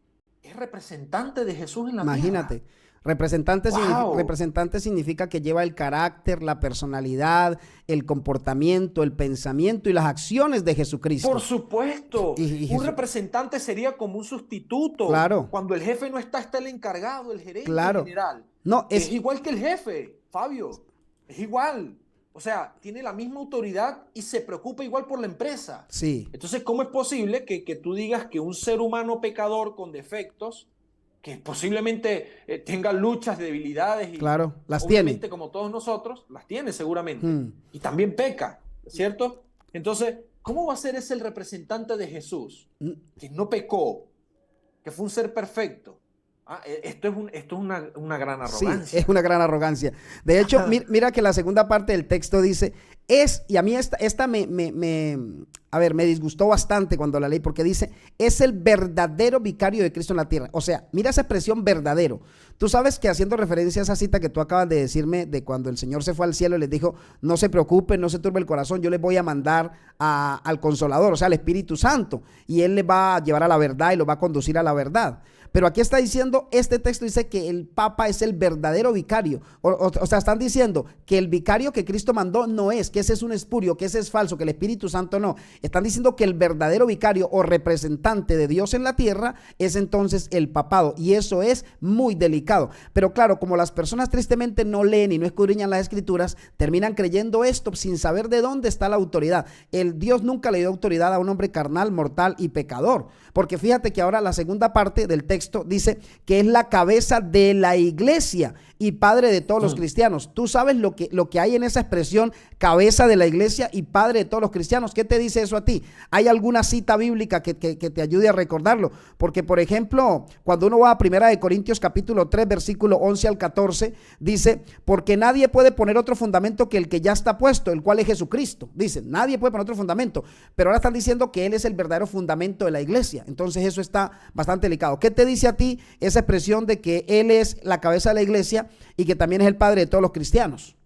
es representante de Jesús en la tierra. Imagínate. Representante significa que lleva el carácter, la personalidad, el comportamiento, el pensamiento y las acciones de Jesucristo. Por supuesto. Un representante sería como un sustituto. Claro. Cuando el jefe no está el encargado, el gerente general. No, es igual que el jefe, Fabio. Es igual. O sea, tiene la misma autoridad y se preocupa igual por la empresa. Sí. Entonces, ¿cómo es posible que tú digas que un ser humano pecador con defectos, que posiblemente tenga luchas, debilidades, y claro, las obviamente, tiene, como todos nosotros, las tiene seguramente, y también peca, ¿cierto? Entonces, ¿cómo va a ser ese el representante de Jesús, que no pecó, que fue un ser perfecto? Esto es una gran arrogancia. Sí, es una gran arrogancia. De hecho, mira que la segunda parte del texto dice, y a mí esta a ver, me disgustó bastante cuando la leí porque dice, es el verdadero vicario de Cristo en la tierra. O sea, mira esa expresión verdadero. Tú sabes que haciendo referencia a esa cita que tú acabas de decirme de cuando el Señor se fue al cielo y les dijo, no se preocupen, no se turbe el corazón, yo les voy a mandar al Consolador, o sea, al Espíritu Santo, y Él les va a llevar a la verdad y los va a conducir a la verdad. Pero aquí está diciendo, este texto dice que el Papa es el verdadero vicario. O sea, están diciendo que el vicario que Cristo mandó no es, que ese es un espurio, que ese es falso, que el Espíritu Santo no. Están diciendo que el verdadero vicario o representante de Dios en la tierra es entonces el papado. Y eso es muy delicado. Pero claro, como las personas tristemente no leen y no escudriñan las escrituras, terminan creyendo esto sin saber de dónde está la autoridad. El Dios nunca le dio autoridad a un hombre carnal, mortal y pecador. Porque fíjate que ahora la segunda parte del texto dice que es la cabeza de la iglesia y padre de todos los cristianos. Tú sabes lo que hay en esa expresión, cabeza de la iglesia y padre de todos los cristianos. ¿Qué te dice eso a ti? ¿Hay alguna cita bíblica que te ayude a recordarlo? Porque, por ejemplo, cuando uno va a 1 Corintios capítulo 3, versículo 11 al 14, dice, porque nadie puede poner otro fundamento que el que ya está puesto, el cual es Jesucristo. Dice, nadie puede poner otro fundamento, pero ahora están diciendo que Él es el verdadero fundamento de la iglesia. Entonces eso está bastante delicado. ¿Qué te dice a ti esa expresión de que Él es la cabeza de la iglesia y que también es el padre de todos los cristianos?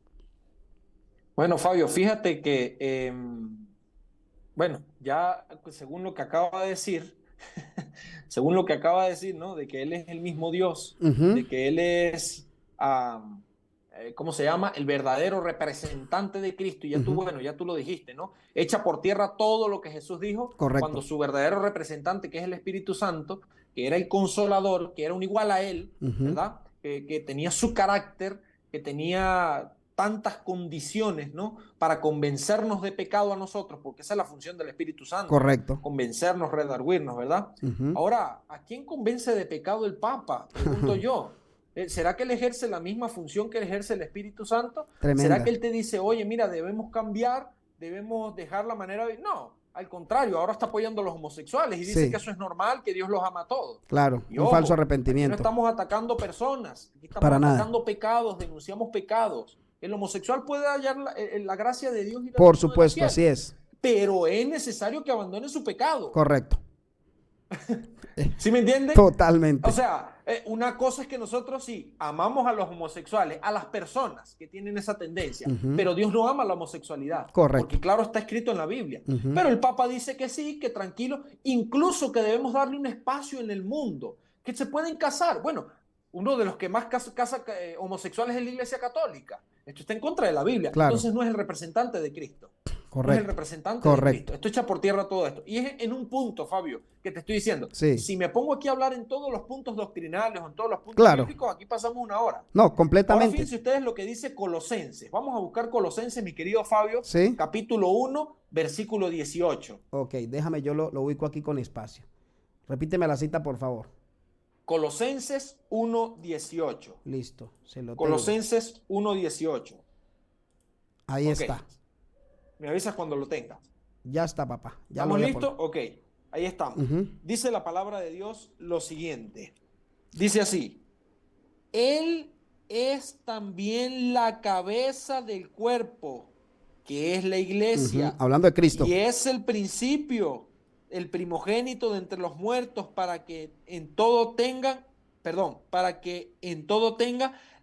Bueno, Fabio, fíjate que, bueno, ya según lo que acaba de decir, según lo que acaba de decir, ¿no? De que Él es el mismo Dios, de que Él es, ¿cómo se llama? El verdadero representante de Cristo. Y ya tú, bueno, ya tú lo dijiste, ¿no? Echa por tierra todo lo que Jesús dijo. Correcto. Cuando su verdadero representante, que es el Espíritu Santo, que era el Consolador, que era un igual a Él, ¿verdad? Que tenía su carácter, que tenía tantas condiciones, ¿no? Para convencernos de pecado a nosotros, porque esa es la función del Espíritu Santo. Correcto. Convencernos, redarguirnos, ¿verdad? Ahora, ¿a quién convence de pecado el Papa? Pregunto yo. ¿Será que él ejerce la misma función que ejerce el Espíritu Santo? Tremenda. ¿Será que él te dice, oye, mira, debemos cambiar, debemos dejar la manera de... No, al contrario, ahora está apoyando a los homosexuales y dice que eso es normal, que Dios los ama a todos. Claro, y un falso arrepentimiento. Aquí no estamos atacando personas, aquí estamos Para atacando nada. pecados, denunciamos pecados. El homosexual puede hallar la gracia de Dios y la Por supuesto, así es. Pero es necesario que abandone su pecado. Correcto. ¿Sí me entiende? Totalmente. O sea, una cosa es que nosotros sí amamos a los homosexuales, a las personas que tienen esa tendencia, pero Dios no ama la homosexualidad. Correcto. Porque claro, está escrito en la Biblia. Pero el Papa dice que sí, que tranquilo, incluso que debemos darle un espacio en el mundo, que se pueden casar. Bueno, uno de los que más casa homosexuales es la Iglesia Católica. Esto está en contra de la Biblia. Claro. Entonces no es el representante de Cristo. Correcto. No es el representante de Cristo. Esto echa por tierra todo esto. Y es en un punto, Fabio, que te estoy diciendo. Sí. Si me pongo aquí a hablar en todos los puntos doctrinales o en todos los puntos bíblicos, aquí pasamos una hora. No, completamente. Ahora fíjense ustedes lo que dice Colosenses. Vamos a buscar Colosenses, mi querido Fabio. Sí. Capítulo 1, versículo 18. Ok, déjame, yo lo ubico aquí con espacio. Repíteme la cita, por favor. Colosenses 1, 18. Listo, se lo tengo. Colosenses 1, 18. Ahí está. Me avisas cuando lo tengas. Ya está, papá. Ya ¿Estamos listos? Ok, ahí estamos. Dice la palabra de Dios lo siguiente. Dice así. Él es también la cabeza del cuerpo, que es la iglesia. Hablando de Cristo. Y es el principio, el primogénito de entre los muertos, para que en todo tenga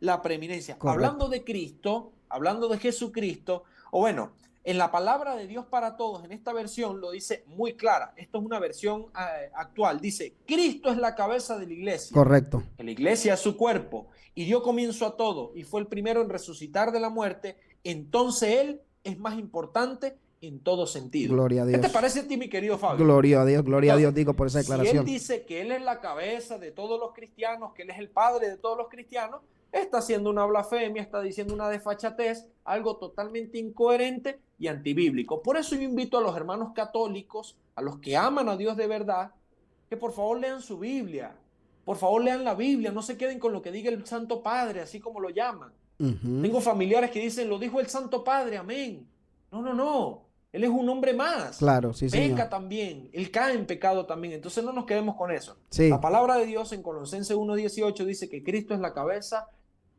la preeminencia. Correcto. Hablando de Cristo, hablando de Jesucristo, o bueno, en la palabra de Dios para todos, en esta versión lo dice muy clara. Esto es una versión actual. Dice, Cristo es la cabeza de la iglesia. Correcto. Que la iglesia es su cuerpo y dio comienzo a todo y fue el primero en resucitar de la muerte. Entonces Él es más importante en todo sentido. Gloria a Dios. ¿Qué te parece a ti, mi querido Fabio? Gloria a Dios, digo, por esa declaración. Si Él dice que Él es la cabeza de todos los cristianos, que Él es el padre de todos los cristianos, está haciendo una blasfemia, está diciendo una desfachatez, algo totalmente incoherente y antibíblico. Por eso yo invito a los hermanos católicos, a los que aman a Dios de verdad, que por favor lean su Biblia. Por favor lean la Biblia, no se queden con lo que diga el Santo Padre, así como lo llaman. Tengo familiares que dicen, lo dijo el Santo Padre, amén. No. Él es un hombre más. Claro, sí, señor. Peca también. Él cae en pecado también. Entonces no nos quedemos con eso. Sí. La palabra de Dios en Colosenses 1:18 dice que Cristo es la cabeza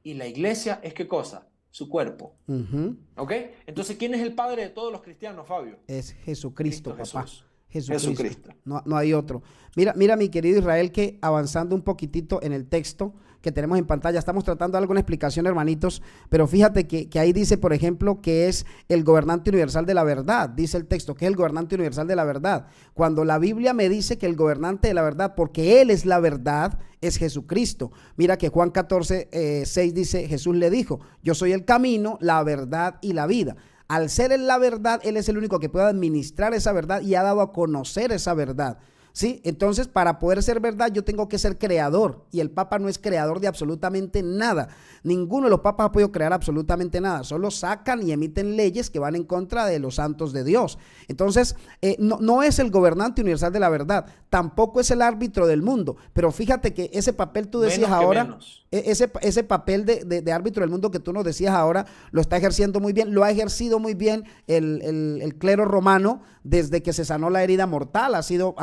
y la iglesia es ¿qué cosa? su cuerpo. Ujú. ¿Ok? Entonces, ¿quién es el padre de todos los cristianos, Fabio? Es Jesucristo, Cristo papá. Jesús. Jesucristo. Jesucristo. No hay otro. Mira, mi querido Israel, que avanzando un poquitito en el texto que tenemos en pantalla, estamos tratando de dar alguna explicación, hermanitos, pero fíjate que ahí dice, por ejemplo, que es el gobernante universal de la verdad. Dice el texto que es el gobernante universal de la verdad. Cuando la Biblia me dice que el gobernante de la verdad, porque Él es la verdad, es Jesucristo. Mira que Juan 14, 6 dice, Jesús le dijo, yo soy el camino, la verdad y la vida. Al ser en la verdad, Él es el único que puede administrar esa verdad y ha dado a conocer esa verdad. ¿Sí? Entonces, para poder ser verdad, yo tengo que ser creador, y el Papa no es creador de absolutamente nada. Ninguno de los papas ha podido crear absolutamente nada. Solo sacan y emiten leyes que van en contra de los santos de Dios. Entonces, no es el gobernante universal de la verdad, tampoco es el árbitro del mundo. Pero fíjate que ese papel tú decías ahora, ese papel de árbitro del mundo que tú nos decías ahora, lo está ejerciendo muy bien, lo ha ejercido muy bien el clero romano desde que se sanó la herida mortal. Ha sido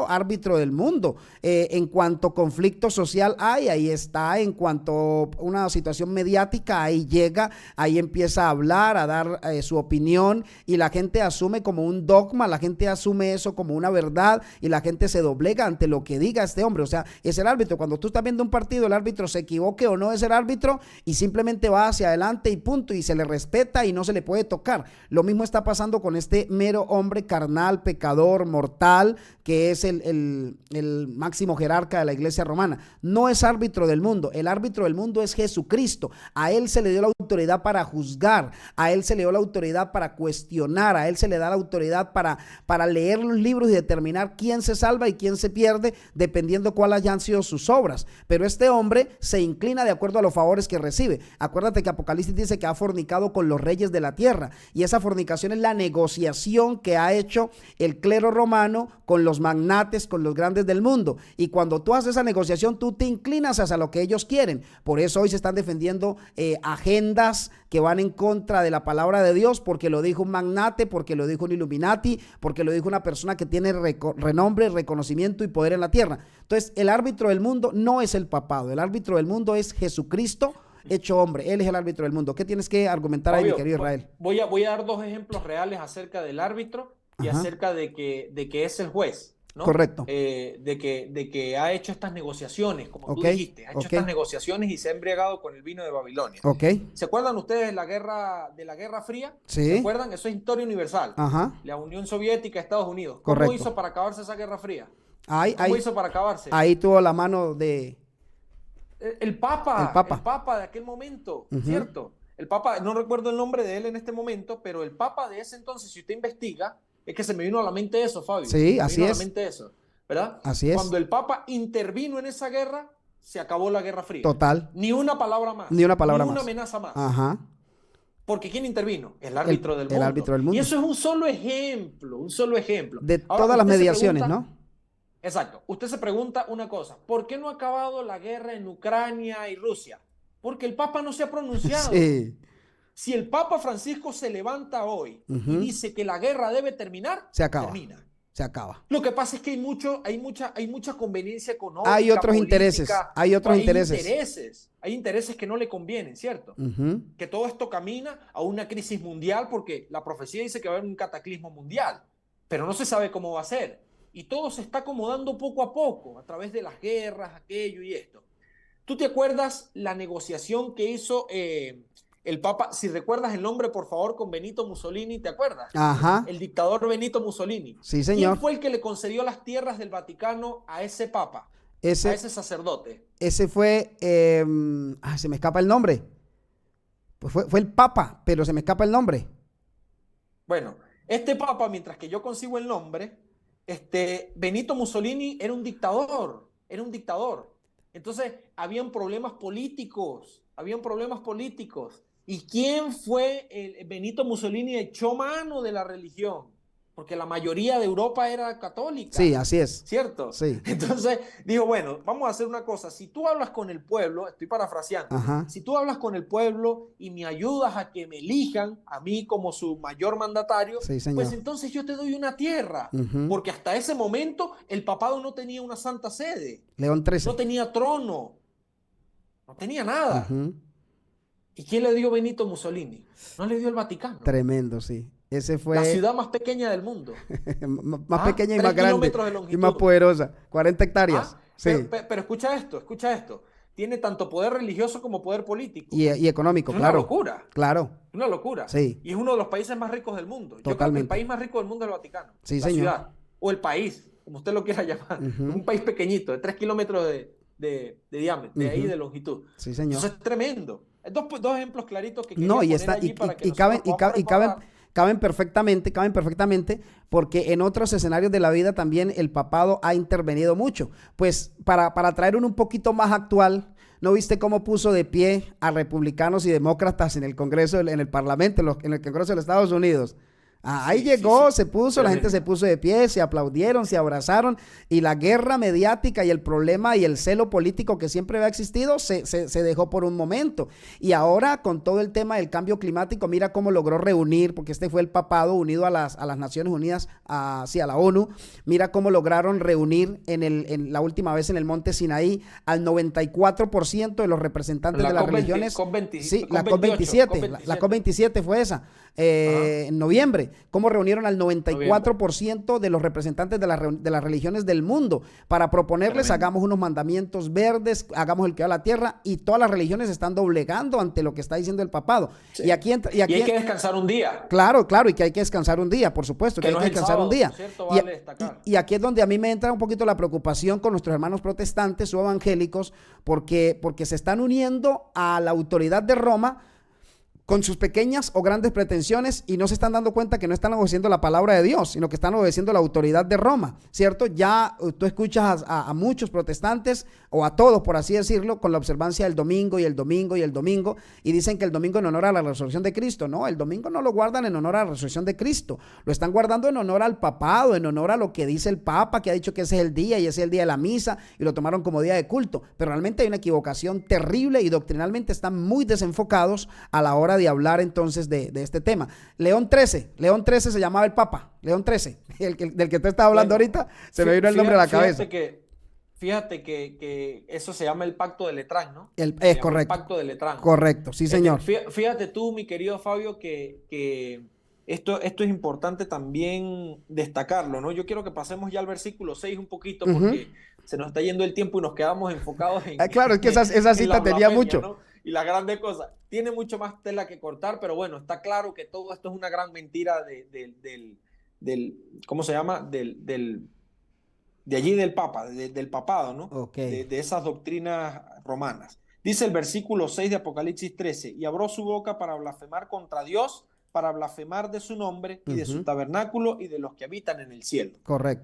árbitro del mundo. En cuanto conflicto social hay, ahí está. En cuanto una situación mediática, ahí llega, ahí empieza a hablar, a dar su opinión, y la gente asume como un dogma, la gente asume eso como una verdad, y la gente se doblega ante lo que diga este hombre. O sea, es el árbitro. Cuando tú estás viendo un partido, el árbitro se equivoque o no, es el árbitro, y simplemente va hacia adelante y punto, y se le respeta y no se le puede tocar. Lo mismo está pasando con este mero hombre carnal, pecador, mortal, que es el máximo jerarca de la iglesia romana. No es árbitro del mundo. El árbitro del mundo es Jesucristo. A Él se le dio la autoridad para juzgar, a Él se le dio la autoridad para cuestionar, a Él se le da la autoridad para leer los libros y determinar quién se salva y quién se pierde, dependiendo cuáles hayan sido sus obras. Pero este hombre se inclina de acuerdo a los favores que recibe. Acuérdate que Apocalipsis dice que ha fornicado con los reyes de la tierra, y esa fornicación es la negociación que ha hecho el clero romano con los magnates, con los grandes del mundo. Y cuando tú haces esa negociación, tú te inclinas hacia lo que ellos quieren. Por eso hoy se están defendiendo agendas que van en contra de la palabra de Dios, porque lo dijo un magnate, porque lo dijo un Illuminati, porque lo dijo una persona que tiene renombre, reconocimiento y poder en la tierra. Entonces, el árbitro del mundo no es el papado, el árbitro del mundo es Jesucristo hecho hombre. Él es el árbitro del mundo. ¿Qué tienes que argumentar ahí, mi querido Israel? Voy a dar dos ejemplos reales acerca del árbitro y acerca de que es el juez, ¿no? Correcto. De que ha hecho estas negociaciones, como tú dijiste, ha hecho estas negociaciones y se ha embriagado con el vino de Babilonia. ¿Se acuerdan ustedes de la Guerra Fría? Sí. ¿Se acuerdan? Eso es historia universal. La Unión Soviética, Estados Unidos. ¿Cómo hizo para acabarse esa Guerra Fría? ¿Cómo hizo para acabarse? Ahí tuvo la mano de... El Papa de aquel momento, ¿cierto? El Papa, no recuerdo el nombre de él en este momento, pero el Papa de ese entonces, si usted investiga, es que se me vino a la mente eso, Fabio. Sí, así es. A la mente eso, ¿verdad? Así es. Cuando el Papa intervino en esa guerra, se acabó la Guerra Fría. Total. Ni una palabra más. Ni una palabra más. Ni una amenaza más. Ajá. Porque ¿quién intervino? El árbitro del mundo. El árbitro del mundo. Y eso es un solo ejemplo. De todas las mediaciones, ¿no? Exacto. Usted se pregunta una cosa, ¿por qué no ha acabado la guerra en Ucrania y Rusia? Porque el Papa no se ha pronunciado. Sí. Si el Papa Francisco se levanta hoy y dice que la guerra debe terminar, se acaba. Termina. Se acaba. Lo que pasa es que hay mucha conveniencia económica. Hay otros intereses. Hay otros intereses. Hay intereses que no le convienen, ¿cierto? Que todo esto camina a una crisis mundial, porque la profecía dice que va a haber un cataclismo mundial, pero no se sabe cómo va a ser. Y todo se está acomodando poco a poco, a través de las guerras, aquello y esto. ¿Tú te acuerdas la negociación que hizo el Papa? Si recuerdas el nombre, por favor, con Benito Mussolini, ¿te acuerdas? Ajá. El dictador Benito Mussolini. Sí, señor. ¿Quién fue el que le concedió las tierras del Vaticano a ese Papa? A ese sacerdote. Ese fue, se me escapa el nombre. Pues fue el Papa, pero se me escapa el nombre. Bueno, este Papa, mientras que yo consigo el nombre, Benito Mussolini era un dictador. Entonces, habían problemas políticos. ¿Y quién fue Benito Mussolini? Echó mano de la religión, porque la mayoría de Europa era católica. Sí, así es. ¿Cierto? Sí. Entonces, dijo, bueno, vamos a hacer una cosa. Si tú hablas con el pueblo, estoy parafraseando, si tú hablas con el pueblo y me ayudas a que me elijan a mí como su mayor mandatario, pues entonces yo te doy una tierra. Porque hasta ese momento el papado no tenía una santa sede. León XIII. No tenía trono. No tenía nada. ¿Y quién le dio Benito Mussolini? No le dio el Vaticano. Tremendo, sí. Ese fue la ciudad más pequeña del mundo. más pequeña y 3 más grande kilómetros de longitud. y más poderosa. 40 hectáreas. Sí. Pero escucha esto. Tiene tanto poder religioso como poder político. Y económico, es claro. Una locura. Claro. Una locura. Sí. Y es uno de los países más ricos del mundo. Totalmente. Yo creo que el país más rico del mundo es el Vaticano. Sí, la señor. ciudad. O el país, como usted lo quiera llamar. Un país pequeñito, de 3 kilómetros de diámetro, de ahí de longitud. Sí, señor. Eso es tremendo. Dos ejemplos claritos que quería no, y poner está, allí para que caben perfectamente, porque en otros escenarios de la vida también el papado ha intervenido mucho. Pues para traer un poquito más actual, ¿no viste cómo puso de pie a republicanos y demócratas en el Congreso, en el Parlamento, en el Congreso de los Estados Unidos? Ahí llegó, se puso, la gente se puso de pie, se aplaudieron, se abrazaron, y la guerra mediática y el problema y el celo político que siempre había existido se dejó por un momento. Y ahora con todo el tema del cambio climático, mira cómo logró reunir, porque este fue el papado unido a las Naciones Unidas, a la ONU. Mira cómo lograron reunir en la última vez en el monte Sinaí al 94% de los representantes de las religiones. La COP27 fue esa, en noviembre. Cómo reunieron al 94% de los representantes de las religiones del mundo para proponerles: hagamos unos mandamientos verdes, hagamos el que va a la tierra, y todas las religiones están doblegando ante lo que está diciendo el papado. Sí. Y hay que descansar un día. Claro, y que hay que descansar un día, por supuesto, que hay que descansar un día. ¿Cierto? Vale destacar. Y aquí es donde a mí me entra un poquito la preocupación con nuestros hermanos protestantes o evangélicos, porque se están uniendo a la autoridad de Roma con sus pequeñas o grandes pretensiones, y no se están dando cuenta que no están obedeciendo la palabra de Dios, sino que están obedeciendo la autoridad de Roma, ¿cierto? Ya tú escuchas a muchos protestantes, o a todos, por así decirlo, con la observancia del domingo y el domingo y el domingo, y dicen que el domingo en honor a la resurrección de Cristo. No, el domingo no lo guardan en honor a la resurrección de Cristo, lo están guardando en honor al papado, en honor a lo que dice el Papa, que ha dicho que ese es el día y ese es el día de la misa, y lo tomaron como día de culto. Pero realmente hay una equivocación terrible, y doctrinalmente están muy desenfocados a la hora de hablar entonces de este tema. León XIII se llamaba el Papa, León XIII, del que te estaba hablando ahorita, se me vino el nombre a la cabeza. Fíjate que eso se llama el Pacto de Letrán, ¿no? Es correcto. El Pacto de Letrán. Correcto, sí, señor. Fíjate tú, mi querido Fabio, que esto es importante también destacarlo, ¿no? Yo quiero que pasemos ya al versículo 6 un poquito, porque se nos está yendo el tiempo y nos quedamos enfocados en... claro, es que esa cita tenía mucho. ¿no? Y la grande cosa, tiene mucho más tela que cortar, pero bueno, está claro que todo esto es una gran mentira del ¿cómo se llama? De allí del Papa, del papado, ¿no? Okay. De esas doctrinas romanas. Dice el versículo 6 de Apocalipsis 13, y abrió su boca para blasfemar contra Dios, para blasfemar de su nombre y de su tabernáculo y de los que habitan en el cielo. Correcto.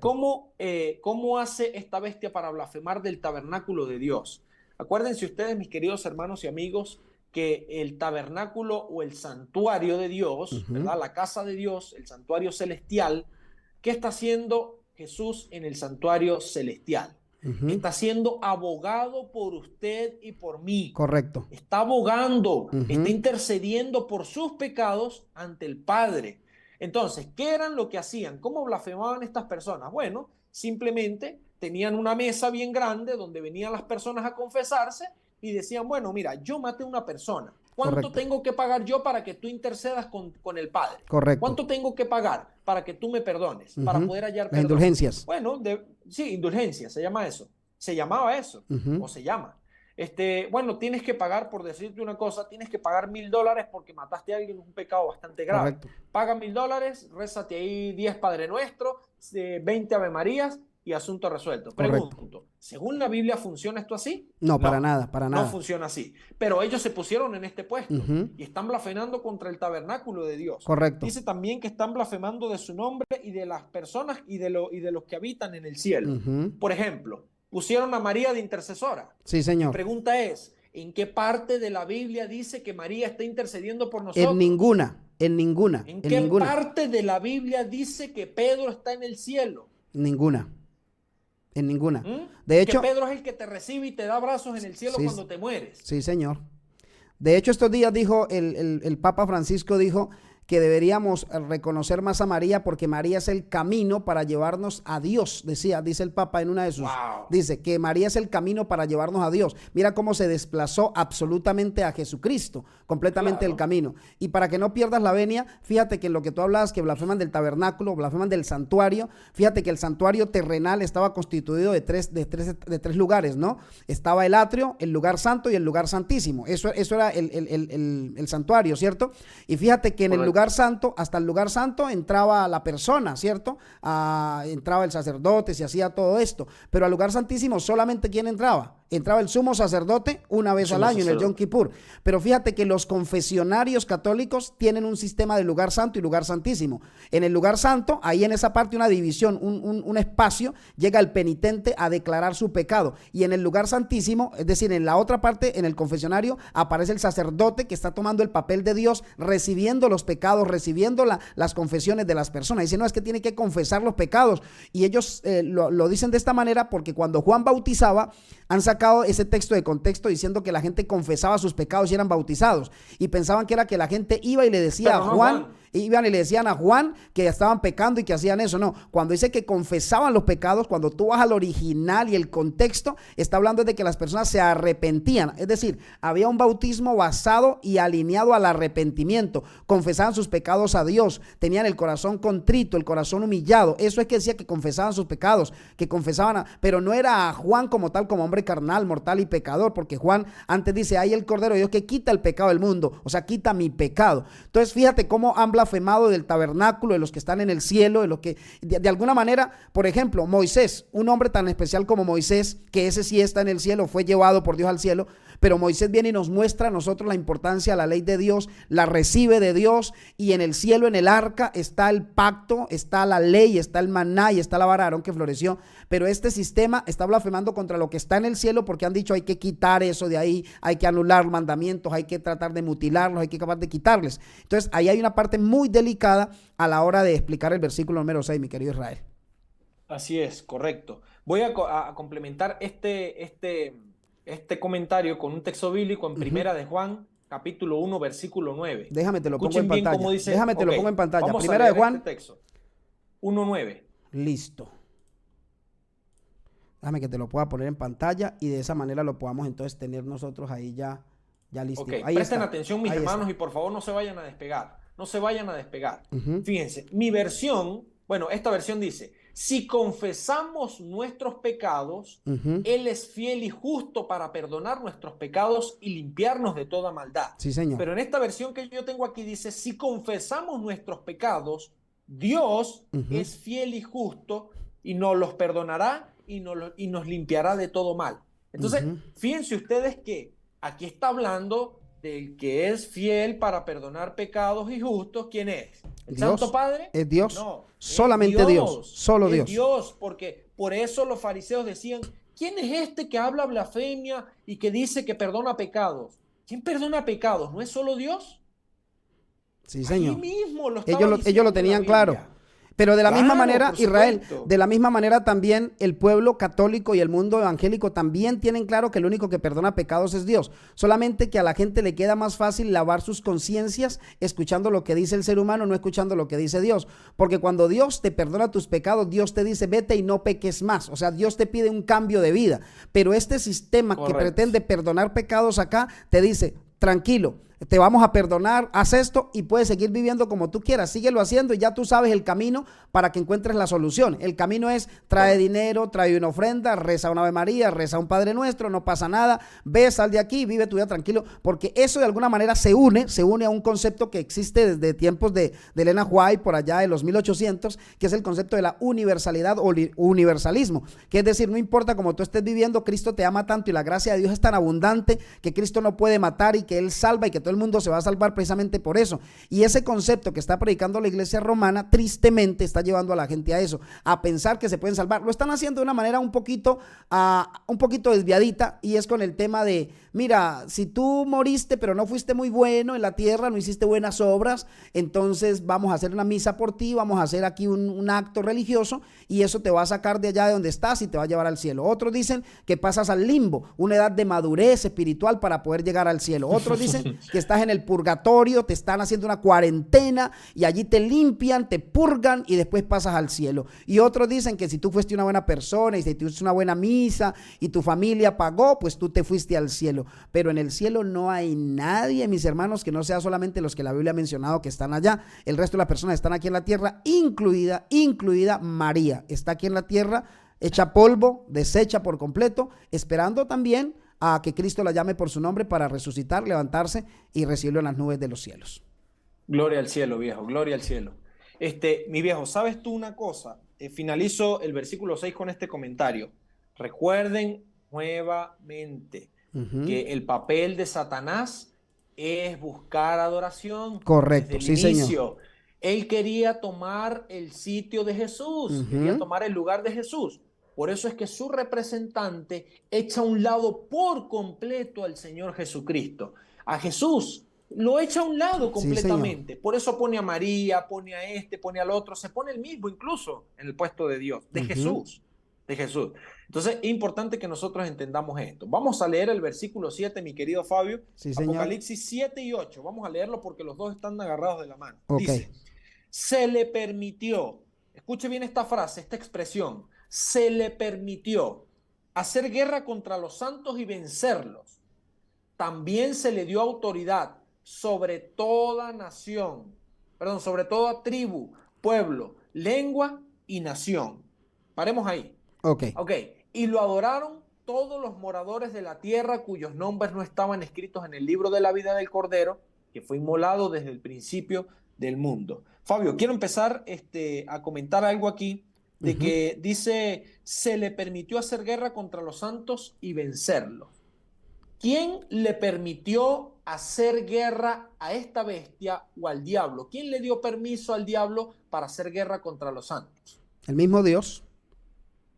¿Cómo hace esta bestia para blasfemar del tabernáculo de Dios? Acuérdense ustedes, mis queridos hermanos y amigos, que el tabernáculo o el santuario de Dios, ¿verdad? La casa de Dios, el santuario celestial, ¿qué está haciendo Jesús en el santuario celestial? Está siendo abogado por usted y por mí. Correcto. Está abogando, está intercediendo por sus pecados ante el Padre. Entonces, ¿qué eran lo que hacían? ¿Cómo blasfemaban estas personas? Bueno, simplemente tenían una mesa bien grande donde venían las personas a confesarse y decían: bueno, mira, yo maté a una persona. ¿Cuánto tengo que pagar yo para que tú intercedas con el Padre? Correcto. ¿Cuánto tengo que pagar para que tú me perdones? Para poder hallar perdón. Indulgencias. Bueno, sí, indulgencias, se llama eso. Se llamaba eso, o se llama. Bueno, tienes que pagar, por decirte una cosa, tienes que pagar $1,000 porque mataste a alguien, es un pecado bastante grave. Correcto. Paga $1,000, rézate ahí 10 Padre Nuestro, 20 Ave Marías y asunto resuelto. Pregunto, ¿según la Biblia funciona esto así? No, para nada. No funciona así. Pero ellos se pusieron en este puesto y están blasfemando contra el tabernáculo de Dios. Correcto. Dice también que están blasfemando de su nombre y de las personas y de los que habitan en el cielo. Por ejemplo, pusieron a María de intercesora. Sí, señor. Mi pregunta es, ¿en qué parte de la Biblia dice que María está intercediendo por nosotros? En ninguna. ¿En qué parte de la Biblia dice que Pedro está en el cielo? Ninguna. De hecho, que Pedro es el que te recibe y te da abrazos en el cielo cuando te mueres. Sí, señor. De hecho, estos días dijo el Papa Francisco, dijo que deberíamos reconocer más a María porque María es el camino para llevarnos a Dios, dice el Papa en una de sus, dice que María es el camino para llevarnos a Dios. Mira cómo se desplazó absolutamente a Jesucristo, completamente el camino. Y para que no pierdas la venia, fíjate que en lo que tú hablabas, que blasfeman del tabernáculo, blasfeman del santuario, fíjate que el santuario terrenal estaba constituido de tres lugares, ¿no? Estaba el atrio, el lugar santo y el lugar santísimo. Eso era el santuario, ¿cierto? Y fíjate que en el lugar santo, hasta el lugar santo entraba la persona, ¿cierto? Entraba el sacerdote, se hacía todo esto. Pero al lugar santísimo, ¿solamente quién entraba? Entraba el sumo sacerdote una vez al año en el Yom Kippur. Pero fíjate que los confesionarios católicos tienen un sistema de lugar santo y lugar santísimo. En el lugar santo, ahí en esa parte una división, un espacio, llega el penitente a declarar su pecado. Y en el lugar santísimo, es decir, en la otra parte, en el confesionario, aparece el sacerdote que está tomando el papel de Dios, recibiendo los pecados, recibiendo las confesiones de las personas. Dicen, no, es que tiene que confesar los pecados. Y ellos lo dicen de esta manera porque cuando Juan bautizaba, han sacado ese texto de contexto diciendo que la gente confesaba sus pecados y eran bautizados. Y pensaban que era que la gente iba y le decía a Juan, iban y le decían a Juan que estaban pecando y que hacían eso. No, cuando dice que confesaban los pecados, cuando tú vas al original y el contexto, está hablando de que las personas se arrepentían. Es decir, había un bautismo basado y alineado al arrepentimiento. Confesaban sus pecados a Dios, tenían el corazón contrito, el corazón humillado. Eso es que decía que confesaban sus pecados, que confesaban, pero no era a Juan como tal, como hombre carnal, mortal y pecador, porque Juan antes dice, hay el Cordero de Dios que quita el pecado del mundo, o sea, quita mi pecado. Entonces, fíjate cómo han blasfemado del tabernáculo, de los que están en el cielo, de los que, de alguna manera, por ejemplo, Moisés, un hombre tan especial como Moisés, que ese sí está en el cielo, fue llevado por Dios al cielo, pero Moisés viene y nos muestra a nosotros la importancia de la ley de Dios, la recibe de Dios, y en el cielo, en el arca, está el pacto, está la ley, está el maná y está la vara de Aarón que floreció, pero este sistema está blasfemando contra lo que está en el cielo porque han dicho hay que quitar eso de ahí, hay que anular mandamientos, hay que tratar de mutilarlos, hay que acabar de quitarles. Entonces ahí hay una parte muy delicada a la hora de explicar el versículo número 6, mi querido Israel. Así es, correcto. Voy a complementar este comentario con un texto bíblico en Primera de Juan, capítulo 1, versículo 9. Déjame te lo pongo en pantalla. Dice, Déjame te lo pongo en pantalla. Vamos Primera a de Juan. este texto. 1:9. Listo. Déjame que te lo pueda poner en pantalla y de esa manera lo podamos entonces tener nosotros ahí ya listo. Ok, presten atención mis hermanos y por favor no se vayan a despegar. No se vayan a despegar. Fíjense, mi versión, bueno, esta versión dice, si confesamos nuestros pecados, Él es fiel y justo para perdonar nuestros pecados y limpiarnos de toda maldad. Sí, señor. Pero en esta versión que yo tengo aquí dice, si confesamos nuestros pecados, Dios es fiel y justo y nos los perdonará y nos limpiará de todo mal. Entonces, fíjense ustedes que aquí está hablando del que es fiel para perdonar pecados y justos. ¿Quién es? ¿El Dios, Santo Padre? ¿Es Dios? No, solamente Dios. Solo es Dios. Dios, porque por eso los fariseos decían, ¿quién es este que habla blasfemia y que dice que perdona pecados? ¿Quién perdona pecados? ¿No es solo Dios? Sí, señor. Ahí mismo ellos lo tenían claro. Pero de la misma manera, Israel, de la misma manera también el pueblo católico y el mundo evangélico también tienen claro que el único que perdona pecados es Dios. Solamente que a la gente le queda más fácil lavar sus conciencias escuchando lo que dice el ser humano, no escuchando lo que dice Dios. Porque cuando Dios te perdona tus pecados, Dios te dice vete y no peques más. O sea, Dios te pide un cambio de vida. Pero este sistema que pretende perdonar pecados acá te dice, tranquilo, te vamos a perdonar, haz esto y puedes seguir viviendo como tú quieras, síguelo haciendo y ya tú sabes el camino para que encuentres la solución. El camino es trae dinero, trae una ofrenda, reza una Ave María, reza un Padre Nuestro, no pasa nada, ve, sal de aquí, vive tu vida tranquilo, porque eso de alguna manera se une a un concepto que existe desde tiempos de Elena White por allá de los 1800, que es el concepto de la universalidad o universalismo, que es decir, no importa cómo tú estés viviendo, Cristo te ama tanto y la gracia de Dios es tan abundante que Cristo no puede matar y que Él salva y que todo el mundo se va a salvar precisamente por eso. Y ese concepto que está predicando la iglesia romana tristemente está llevando a la gente a eso, a pensar que se pueden salvar. Lo están haciendo de una manera un poquito desviadita, y es con el tema de, mira, si tú moriste pero no fuiste muy bueno en la tierra, no hiciste buenas obras, entonces vamos a hacer una misa por ti, vamos a hacer aquí un acto religioso y eso te va a sacar de allá de donde estás y te va a llevar al cielo. Otros dicen que pasas al limbo, una edad de madurez espiritual para poder llegar al cielo. Otros dicen que que estás en el purgatorio, te están haciendo una cuarentena y allí te limpian, te purgan y después pasas al cielo. Y otros dicen que si tú fuiste una buena persona y si tuviste una buena misa y tu familia pagó, pues tú te fuiste al cielo. Pero en el cielo no hay nadie, mis hermanos, que no sea solamente los que la Biblia ha mencionado que están allá. El resto de las personas están aquí en la tierra, incluida María. Está aquí en la tierra, hecha polvo, deshecha por completo, esperando también a que Cristo la llame por su nombre para resucitar, levantarse y recibirlo en las nubes de los cielos. Gloria al cielo, viejo, gloria al cielo. Mi viejo, ¿sabes tú una cosa? Finalizo el versículo 6 con este comentario. Recuerden nuevamente que el papel de Satanás es buscar adoración. Correcto, desde el sí, inicio. señor. Él quería tomar el sitio de Jesús, quería tomar el lugar de Jesús. Por eso es que su representante echa a un lado por completo al Señor Jesucristo. A Jesús lo echa a un lado completamente. Sí, por eso pone a María, pone a este, pone al otro. Se pone el mismo incluso en el puesto de Dios, de Jesús. De Jesús. Entonces es importante que nosotros entendamos esto. Vamos a leer el versículo 7, mi querido Fabio. Sí, señor. Apocalipsis 7 y 8. Vamos a leerlo porque los dos están agarrados de la mano. Okay. Dice, se le permitió, escuche bien esta frase, esta expresión, se le permitió hacer guerra contra los santos y vencerlos. También se le dio autoridad sobre toda nación, sobre toda tribu, pueblo, lengua y nación. Paremos ahí. Ok. Y lo adoraron todos los moradores de la tierra cuyos nombres no estaban escritos en el libro de la vida del Cordero, que fue inmolado desde el principio del mundo. Fabio, quiero empezar a comentar algo aquí de que dice, se le permitió hacer guerra contra los santos y vencerlos. ¿Quién le permitió hacer guerra a esta bestia o al diablo? ¿Quién le dio permiso al diablo para hacer guerra contra los santos? El mismo Dios.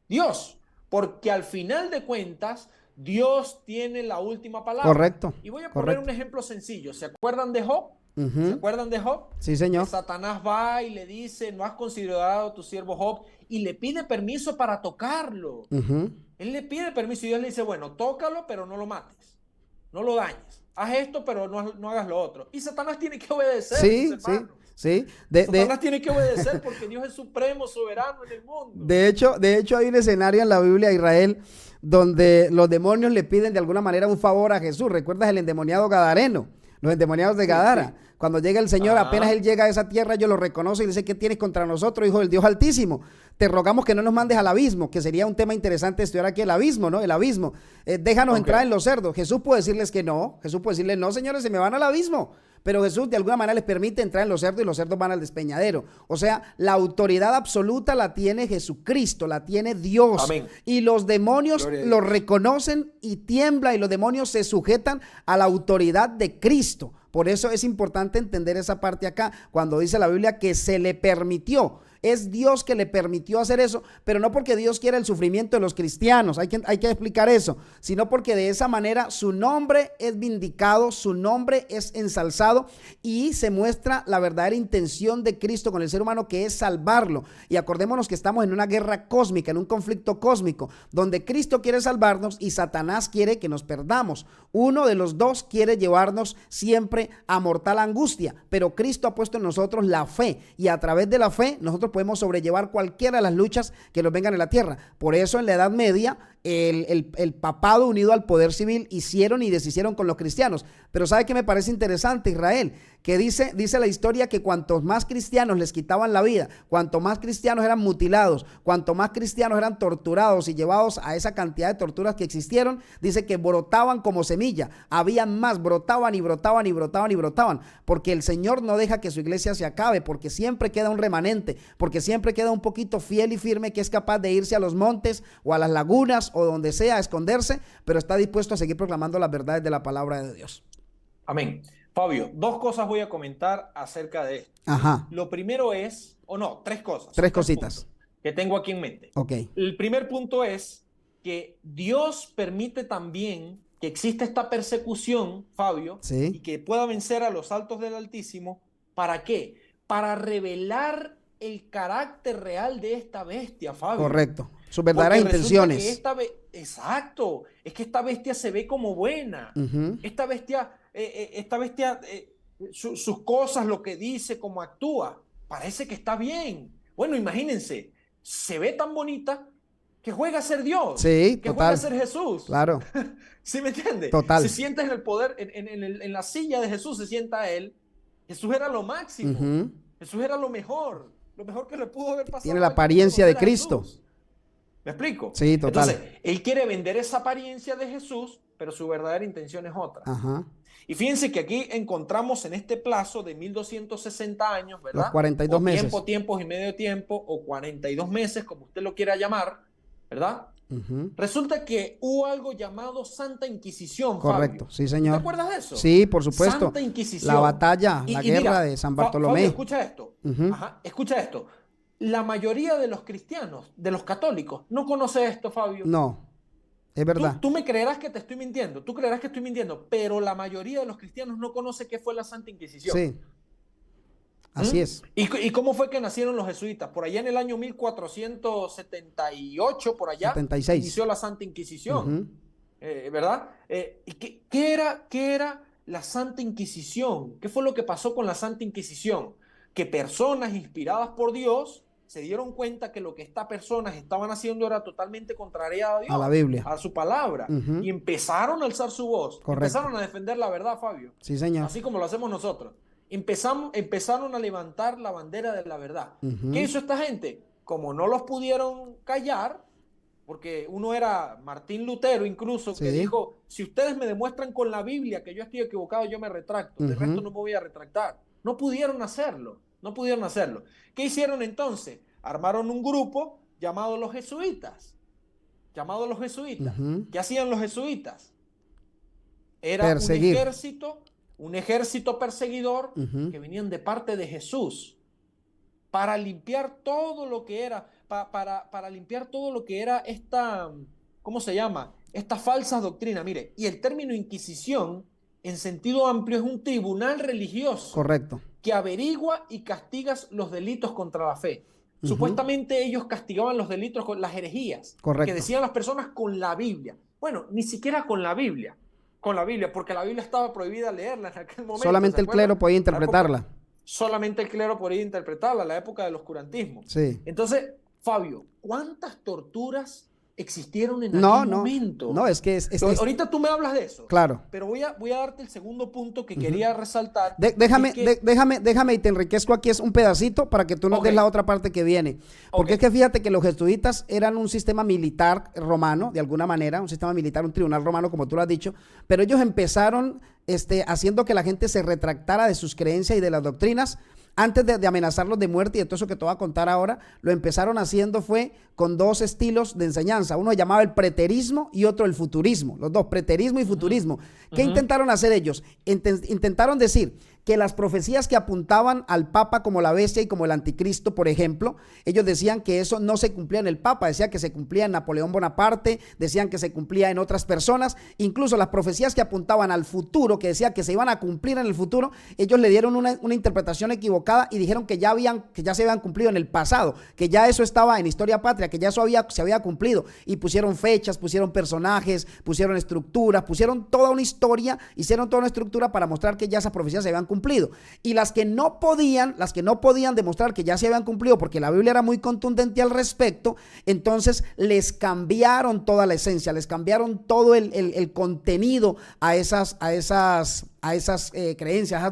Dios, porque al final de cuentas, Dios tiene la última palabra. Correcto. Y voy a poner un ejemplo sencillo. ¿Se acuerdan de Job? ¿Se acuerdan de Job? Sí, señor. Que Satanás va y le dice, ¿no has considerado a tu siervo Job? Y le pide permiso para tocarlo. Él le pide permiso y Dios le dice, bueno, tócalo, pero no lo mates. No lo dañes. Haz esto, pero no hagas lo otro. Y Satanás tiene que obedecer. Sí. Satanás tiene que obedecer porque Dios es supremo, soberano en el mundo. De hecho, hay un escenario en la Biblia de Israel donde los demonios le piden de alguna manera un favor a Jesús. ¿Recuerdas el endemoniado gadareno? Los endemoniados de Gadara. Sí. Cuando llega el Señor, apenas Él llega a esa tierra, ellos lo reconocen y dice, ¿qué tienes contra nosotros, hijo del Dios Altísimo? Te rogamos que no nos mandes al abismo, que sería un tema interesante estudiar aquí, el abismo, ¿no? El abismo. Déjanos entrar en los cerdos. Jesús puede decirles que no. Jesús puede decirles, no, señores, se me van al abismo. Pero Jesús de alguna manera les permite entrar en los cerdos y los cerdos van al despeñadero. O sea, la autoridad absoluta la tiene Jesucristo, la tiene Dios. Amén. Y los demonios lo reconocen y tiemblan y los demonios se sujetan a la autoridad de Cristo. Por eso es importante entender esa parte acá, cuando dice la Biblia que se le permitió. Es Dios que le permitió hacer eso, pero no porque Dios quiera el sufrimiento de los cristianos, hay que explicar eso, sino porque de esa manera su nombre es vindicado, su nombre es ensalzado y se muestra la verdadera intención de Cristo con el ser humano, que es salvarlo. Y acordémonos que estamos en una guerra cósmica, en un conflicto cósmico, donde Cristo quiere salvarnos y Satanás quiere que nos perdamos. Uno de los dos quiere llevarnos siempre a mortal angustia, pero Cristo ha puesto en nosotros la fe y a través de la fe nosotros podemos sobrellevar cualquiera de las luchas que nos vengan en la tierra. Por eso en la Edad Media el papado unido al poder civil hicieron y deshicieron con los cristianos. Pero ¿sabe qué me parece interesante, Israel? Que dice la historia que cuantos más cristianos les quitaban la vida, cuanto más cristianos eran mutilados, cuanto más cristianos eran torturados y llevados a esa cantidad de torturas que existieron, dice que brotaban como semilla. Habían más, brotaban y brotaban y brotaban y brotaban, porque el Señor no deja que su iglesia se acabe, porque siempre queda un remanente, porque siempre queda un poquito fiel y firme que es capaz de irse a los montes o a las lagunas o donde sea a esconderse, pero está dispuesto a seguir proclamando las verdades de la palabra de Dios. Amén. Fabio, dos cosas voy a comentar acerca de esto. Ajá. Lo primero es, tres cosas. Tres cositas que tengo aquí en mente. Ok. El primer punto es que Dios permite también que exista esta persecución, Fabio, sí, y que pueda vencer a los altos del Altísimo. ¿Para qué? Para revelar el carácter real de esta bestia, Fabio. Correcto. Sus verdaderas intenciones. Exacto. Es que esta bestia se ve como buena. Esta bestia esta bestia, sus cosas, lo que dice, cómo actúa, parece que está bien. Bueno, imagínense, se ve tan bonita que juega a ser Dios, Sí, que total. juega a ser Jesús. Claro. ¿Sí me entiende? Total. Se sienta en el poder, en la silla de Jesús se sienta él. Jesús era lo máximo. Jesús era lo mejor que le pudo haber pasado. Tiene la apariencia de Cristo. ¿Me explico? Sí, total. Entonces, él quiere vender esa apariencia de Jesús, pero su verdadera intención es otra. Ajá. Y fíjense que aquí encontramos en este plazo de 1260 años, ¿verdad? Los 42 o meses. Tiempos y medio tiempo, o 42 meses, como usted lo quiera llamar, ¿verdad? Resulta que hubo algo llamado Santa Inquisición. Correcto, Fabio. sí, señor. ¿Te acuerdas de eso? Sí, por supuesto. Santa Inquisición. La batalla, la guerra mira, de San Bartolomé. Fabio, escucha esto. Ajá, escucha esto. La mayoría de los cristianos, de los católicos, no conoce esto, Fabio. No, es verdad. Tú me creerás que te estoy mintiendo, tú creerás que estoy mintiendo, pero la mayoría de los cristianos no conoce qué fue la Santa Inquisición. Sí, así es. ¿Y cómo fue que nacieron los jesuitas? Por allá en el año 1478, por allá, 76. inició la Santa Inquisición, ¿verdad? ¿Y qué era la Santa Inquisición? ¿Qué fue lo que pasó con la Santa Inquisición? Que personas inspiradas por Dios se dieron cuenta que lo que estas personas estaban haciendo era totalmente contrario a Dios, a la Biblia, a su palabra, y empezaron a alzar su voz. Correcto. Empezaron a defender la verdad, Fabio. Sí, señor. Así como lo hacemos nosotros. Empezaron a levantar la bandera de la verdad. ¿Qué hizo esta gente? Como no los pudieron callar, porque uno era Martín Lutero incluso, que dijo, si ustedes me demuestran con la Biblia que yo estoy equivocado, yo me retracto, del resto no me voy a retractar. No pudieron hacerlo. ¿Qué hicieron entonces? Armaron un grupo llamado los jesuitas. ¿Qué hacían los jesuitas? Era perseguir. un ejército perseguidor que venían de parte de Jesús para limpiar todo lo que era, para limpiar todo lo que era esta, ¿cómo se llama? Estas falsas doctrinas. Mire, y el término Inquisición, en sentido amplio, es un tribunal religioso. Correcto. Que averigua y castiga los delitos contra la fe. Supuestamente ellos castigaban los delitos con las herejías. Correcto. Que decían las personas con la Biblia. Bueno, ni siquiera con la Biblia, porque la Biblia estaba prohibida leerla en aquel momento. Solamente el clero podía interpretarla. Solamente el clero podía interpretarla, la época del oscurantismo. Sí. Entonces, Fabio, ¿cuántas torturas existieron en aquel momento? No, es que ahorita tú me hablas de eso. Claro. Pero voy a darte el segundo punto que quería resaltar. Déjame y te enriquezco aquí, es un pedacito para que tú nos des la otra parte que viene. Porque es que fíjate que los jesuitas eran un sistema militar romano, de alguna manera, un sistema militar, un tribunal romano, como tú lo has dicho, pero ellos empezaron haciendo que la gente se retractara de sus creencias y de las doctrinas. Antes de amenazarlos de muerte y de todo eso que te voy a contar ahora, lo empezaron haciendo fue con dos estilos de enseñanza. Uno llamaba el preterismo y otro el futurismo. Los dos, preterismo y futurismo. ¿Qué intentaron hacer ellos? Intentaron decir que las profecías que apuntaban al Papa como la bestia y como el anticristo, por ejemplo, ellos decían que eso no se cumplía en el Papa, decían que se cumplía en Napoleón Bonaparte, decían que se cumplía en otras personas, incluso las profecías que apuntaban al futuro, que decía que se iban a cumplir en el futuro, ellos le dieron una interpretación equivocada y dijeron que ya se habían cumplido en el pasado, que ya eso estaba en historia patria, que ya eso se había cumplido, y pusieron fechas, pusieron personajes, pusieron estructuras, pusieron toda una historia, hicieron toda una estructura para mostrar que ya esas profecías se habían cumplido. Y las que no podían demostrar que ya se habían cumplido porque la Biblia era muy contundente al respecto, entonces les cambiaron toda la esencia, les cambiaron todo el contenido a esas creencias, a esas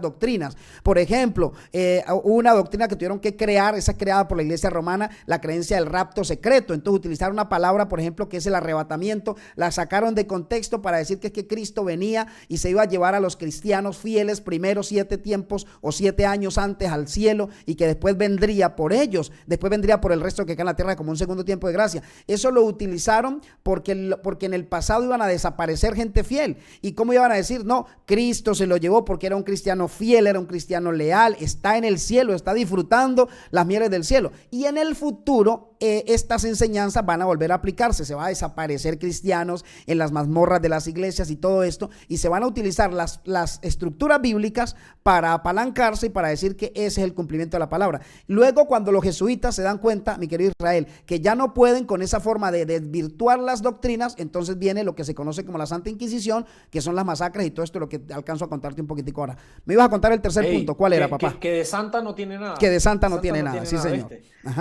doctrinas. Por ejemplo, hubo una doctrina que tuvieron que crear, esa creada por la Iglesia Romana, la creencia del rapto secreto. Entonces utilizaron una palabra, por ejemplo, que es el arrebatamiento, la sacaron de contexto para decir que es que Cristo venía y se iba a llevar a los cristianos fieles primero 7 tiempos o 7 años antes al cielo, y que después vendría por ellos, después vendría por el resto que queda en la tierra como un segundo tiempo de gracia. Eso lo utilizaron porque en el pasado iban a desaparecer gente fiel. ¿Y cómo iban a decir? No, Cristo se lo llevó porque era un cristiano fiel, era un cristiano leal, está en el cielo, está disfrutando las mieles del cielo. Y en el futuro estas enseñanzas van a volver a aplicarse, se va a desaparecer cristianos en las mazmorras de las iglesias y todo esto, y se van a utilizar las estructuras bíblicas para apalancarse y para decir que ese es el cumplimiento de la palabra. Luego, cuando los jesuitas se dan cuenta, mi querido Israel, que ya no pueden con esa forma de desvirtuar las doctrinas, entonces viene lo que se conoce como la Santa Inquisición, que son las masacres y todo esto, lo que alcanzo a contarte un poquitico ahora. Me ibas a contar el tercer punto. ¿Cuál era, papá? Que de santa no tiene nada. Que de santa no tiene nada, sí, señor.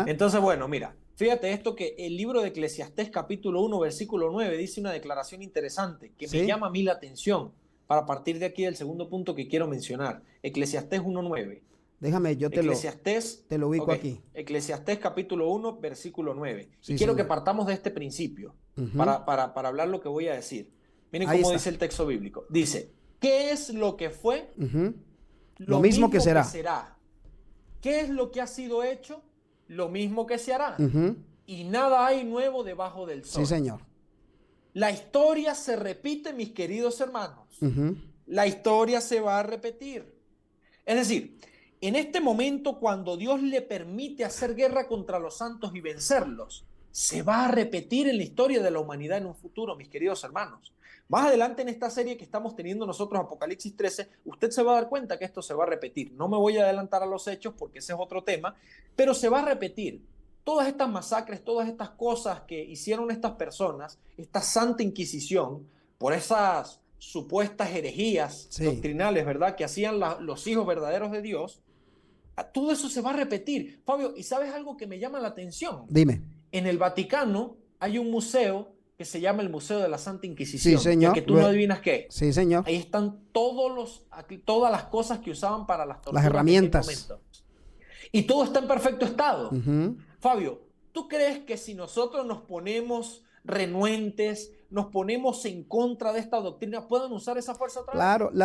Entonces, bueno, mira, fíjate esto, que el libro de Eclesiastés capítulo 1, versículo 9, dice una declaración interesante que me llama a mí la atención para partir de aquí del segundo punto que quiero mencionar. Eclesiastés 1:9. Déjame, yo te lo ubico aquí. Eclesiastés capítulo 1, versículo 9. Y quiero que partamos de este principio para hablar lo que voy a decir. Miren cómo dice el texto bíblico. Dice, ¿qué es lo que fue? Lo mismo que será. ¿Qué es lo que ha sido hecho? Lo mismo que se hará. Y nada hay nuevo debajo del sol. Sí, señor. La historia se repite, mis queridos hermanos. La historia se va a repetir. Es decir, en este momento, cuando Dios le permite hacer guerra contra los santos y vencerlos, se va a repetir en la historia de la humanidad en un futuro, mis queridos hermanos. Más adelante en esta serie que estamos teniendo nosotros, Apocalipsis 13, usted se va a dar cuenta que esto se va a repetir. No me voy a adelantar a los hechos porque ese es otro tema, pero se va a repetir. Todas estas masacres, todas estas cosas que hicieron estas personas, esta santa inquisición, por esas supuestas herejías doctrinales, ¿verdad?, que hacían los hijos verdaderos de Dios, todo eso se va a repetir. Fabio, ¿y sabes algo que me llama la atención? Dime. En el Vaticano hay un museo que se llama el Museo de la Santa Inquisición. Sí, señor. Que tú no adivinas qué. Sí, señor. Ahí están todas las cosas que usaban para las torturas. Las herramientas. Y todo está en perfecto estado. Fabio, ¿tú crees que si nosotros nos ponemos renuentes, nos ponemos en contra de esta doctrina, puedan usar esa fuerza otra vez?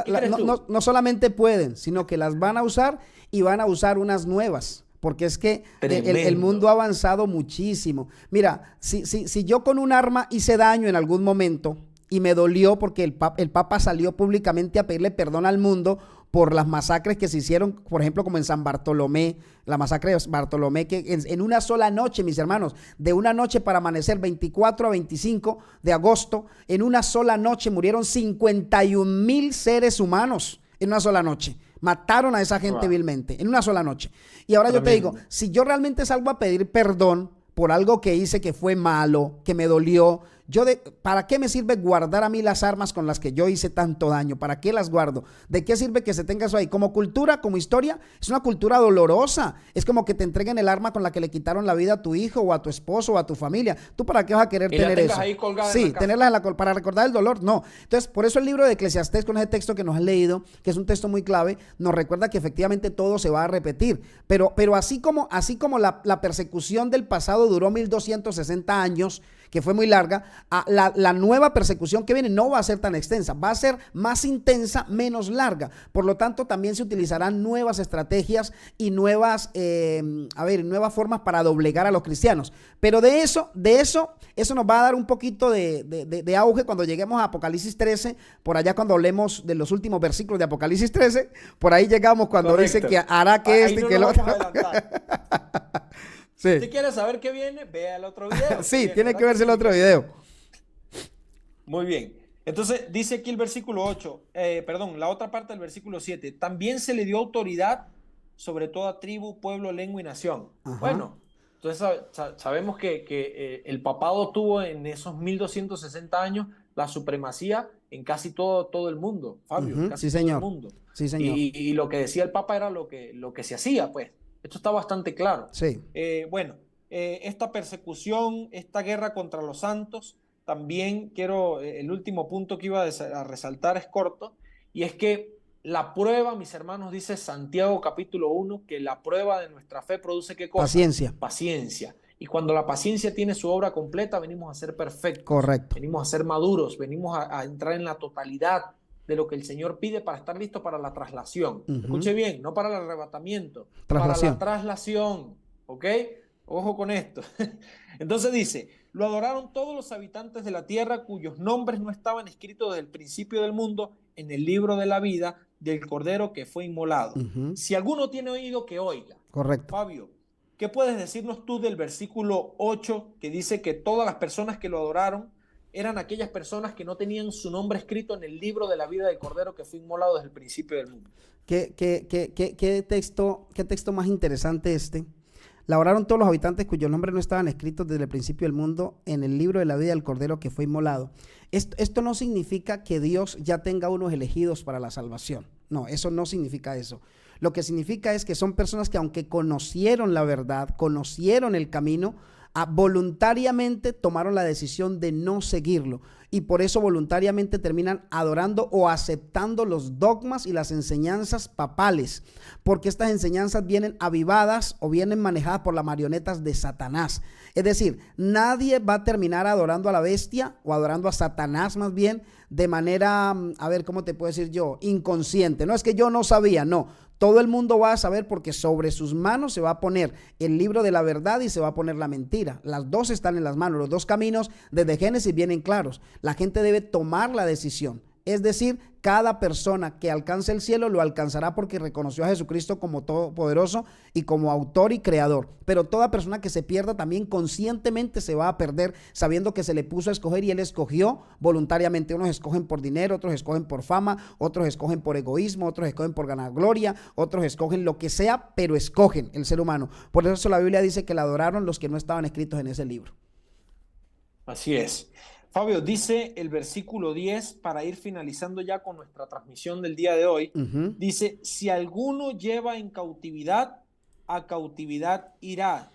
Claro, no solamente pueden, sino que las van a usar y van a usar unas nuevas. Porque es que el mundo ha avanzado muchísimo. Mira, si yo con un arma hice daño en algún momento y me dolió porque el Papa salió públicamente a pedirle perdón al mundo por las masacres que se hicieron, por ejemplo, como en San Bartolomé, la masacre de Bartolomé, que en una sola noche, mis hermanos, de una noche para amanecer, 24 a 25 de agosto, en una sola noche murieron 51,000 seres humanos en una sola noche. Mataron a esa gente vilmente en una sola noche. Y ahora yo te digo, si yo realmente salgo a pedir perdón por algo que hice que fue malo, que me dolió, ¿para qué me sirve guardar a mí las armas con las que yo hice tanto daño? ¿Para qué las guardo? ¿De qué sirve que se tenga eso ahí? Como cultura, como historia, es una cultura dolorosa. Es como que te entreguen el arma con la que le quitaron la vida a tu hijo o a tu esposo o a tu familia. ¿Tú para qué vas a querer tener eso? Ahí colgada tenerla para recordar el dolor, no. Entonces, por eso el libro de Eclesiastés, con ese texto que nos has leído, que es un texto muy clave, nos recuerda que efectivamente todo se va a repetir. Pero así como la persecución del pasado duró 1260 años, que fue muy larga, la nueva persecución que viene no va a ser tan extensa, va a ser más intensa, menos larga. Por lo tanto, también se utilizarán nuevas estrategias y nuevas formas para doblegar a los cristianos. Pero eso nos va a dar un poquito de auge cuando lleguemos a Apocalipsis 13, por allá cuando hablemos de los últimos versículos de Apocalipsis 13, por ahí llegamos cuando dice que hará que y que el otro. Sí. Si quieres saber qué viene, vea el otro video. Sí, tiene que verse el otro video. Muy bien. Entonces, dice aquí el versículo 8, la otra parte del versículo 7. También se le dio autoridad sobre toda tribu, pueblo, lengua y nación. Ajá. Bueno, entonces sabemos que el papado tuvo en esos 1260 años la supremacía en casi todo el mundo, Fabio. Casi sí, señor. Todo el mundo. Sí, señor. Y lo que decía el Papa era lo que se hacía, pues. Esto está bastante claro. Sí. Esta persecución, esta guerra contra los santos, también el último punto que iba a resaltar es corto, y es que la prueba, mis hermanos, dice Santiago capítulo 1, que la prueba de nuestra fe produce ¿qué cosa? Paciencia. Paciencia. Y cuando la paciencia tiene su obra completa, venimos a ser perfectos. Correcto. Venimos a ser maduros, venimos a entrar en la totalidad de lo que el Señor pide para estar listo para la traslación. Escuche bien, no para el arrebatamiento, para la traslación, ¿ok? Ojo con esto. Entonces dice, lo adoraron todos los habitantes de la tierra cuyos nombres no estaban escritos desde el principio del mundo en el libro de la vida del Cordero que fue inmolado. Si alguno tiene oído, que oiga. Correcto. Fabio, ¿qué puedes decirnos tú del versículo 8 que dice que todas las personas que lo adoraron eran aquellas personas que no tenían su nombre escrito en el libro de la vida del Cordero que fue inmolado desde el principio del mundo? ¿Qué texto más interesante este? La oraron todos los habitantes cuyos nombres no estaban escritos desde el principio del mundo en el libro de la vida del Cordero que fue inmolado. Esto no significa que Dios ya tenga unos elegidos para la salvación. No, eso no significa eso. Lo que significa es que son personas que, aunque conocieron la verdad, conocieron el camino, voluntariamente tomaron la decisión de no seguirlo, y por eso voluntariamente terminan adorando o aceptando los dogmas y las enseñanzas papales, porque estas enseñanzas vienen avivadas o vienen manejadas por las marionetas de Satanás. Es decir, nadie va a terminar adorando a la bestia o adorando a Satanás, más bien de manera, a ver, ¿cómo te puedo decir yo? Inconsciente. No es que yo no sabía, no. Todo el mundo va a saber, porque sobre sus manos se va a poner el libro de la verdad y se va a poner la mentira. Las dos están en las manos, los dos caminos desde Génesis vienen claros. La gente debe tomar la decisión. Es decir, cada persona que alcance el cielo lo alcanzará porque reconoció a Jesucristo como todopoderoso y como autor y creador. Pero toda persona que se pierda también conscientemente se va a perder, sabiendo que se le puso a escoger y él escogió voluntariamente. Unos escogen por dinero, otros escogen por fama, otros escogen por egoísmo, otros escogen por ganar gloria, otros escogen lo que sea, pero escogen el ser humano. Por eso la Biblia dice que la adoraron los que no estaban escritos en ese libro. Así es. Fabio, dice el versículo 10, para ir finalizando ya con nuestra transmisión del día de hoy, dice, si alguno lleva en cautividad, a cautividad irá.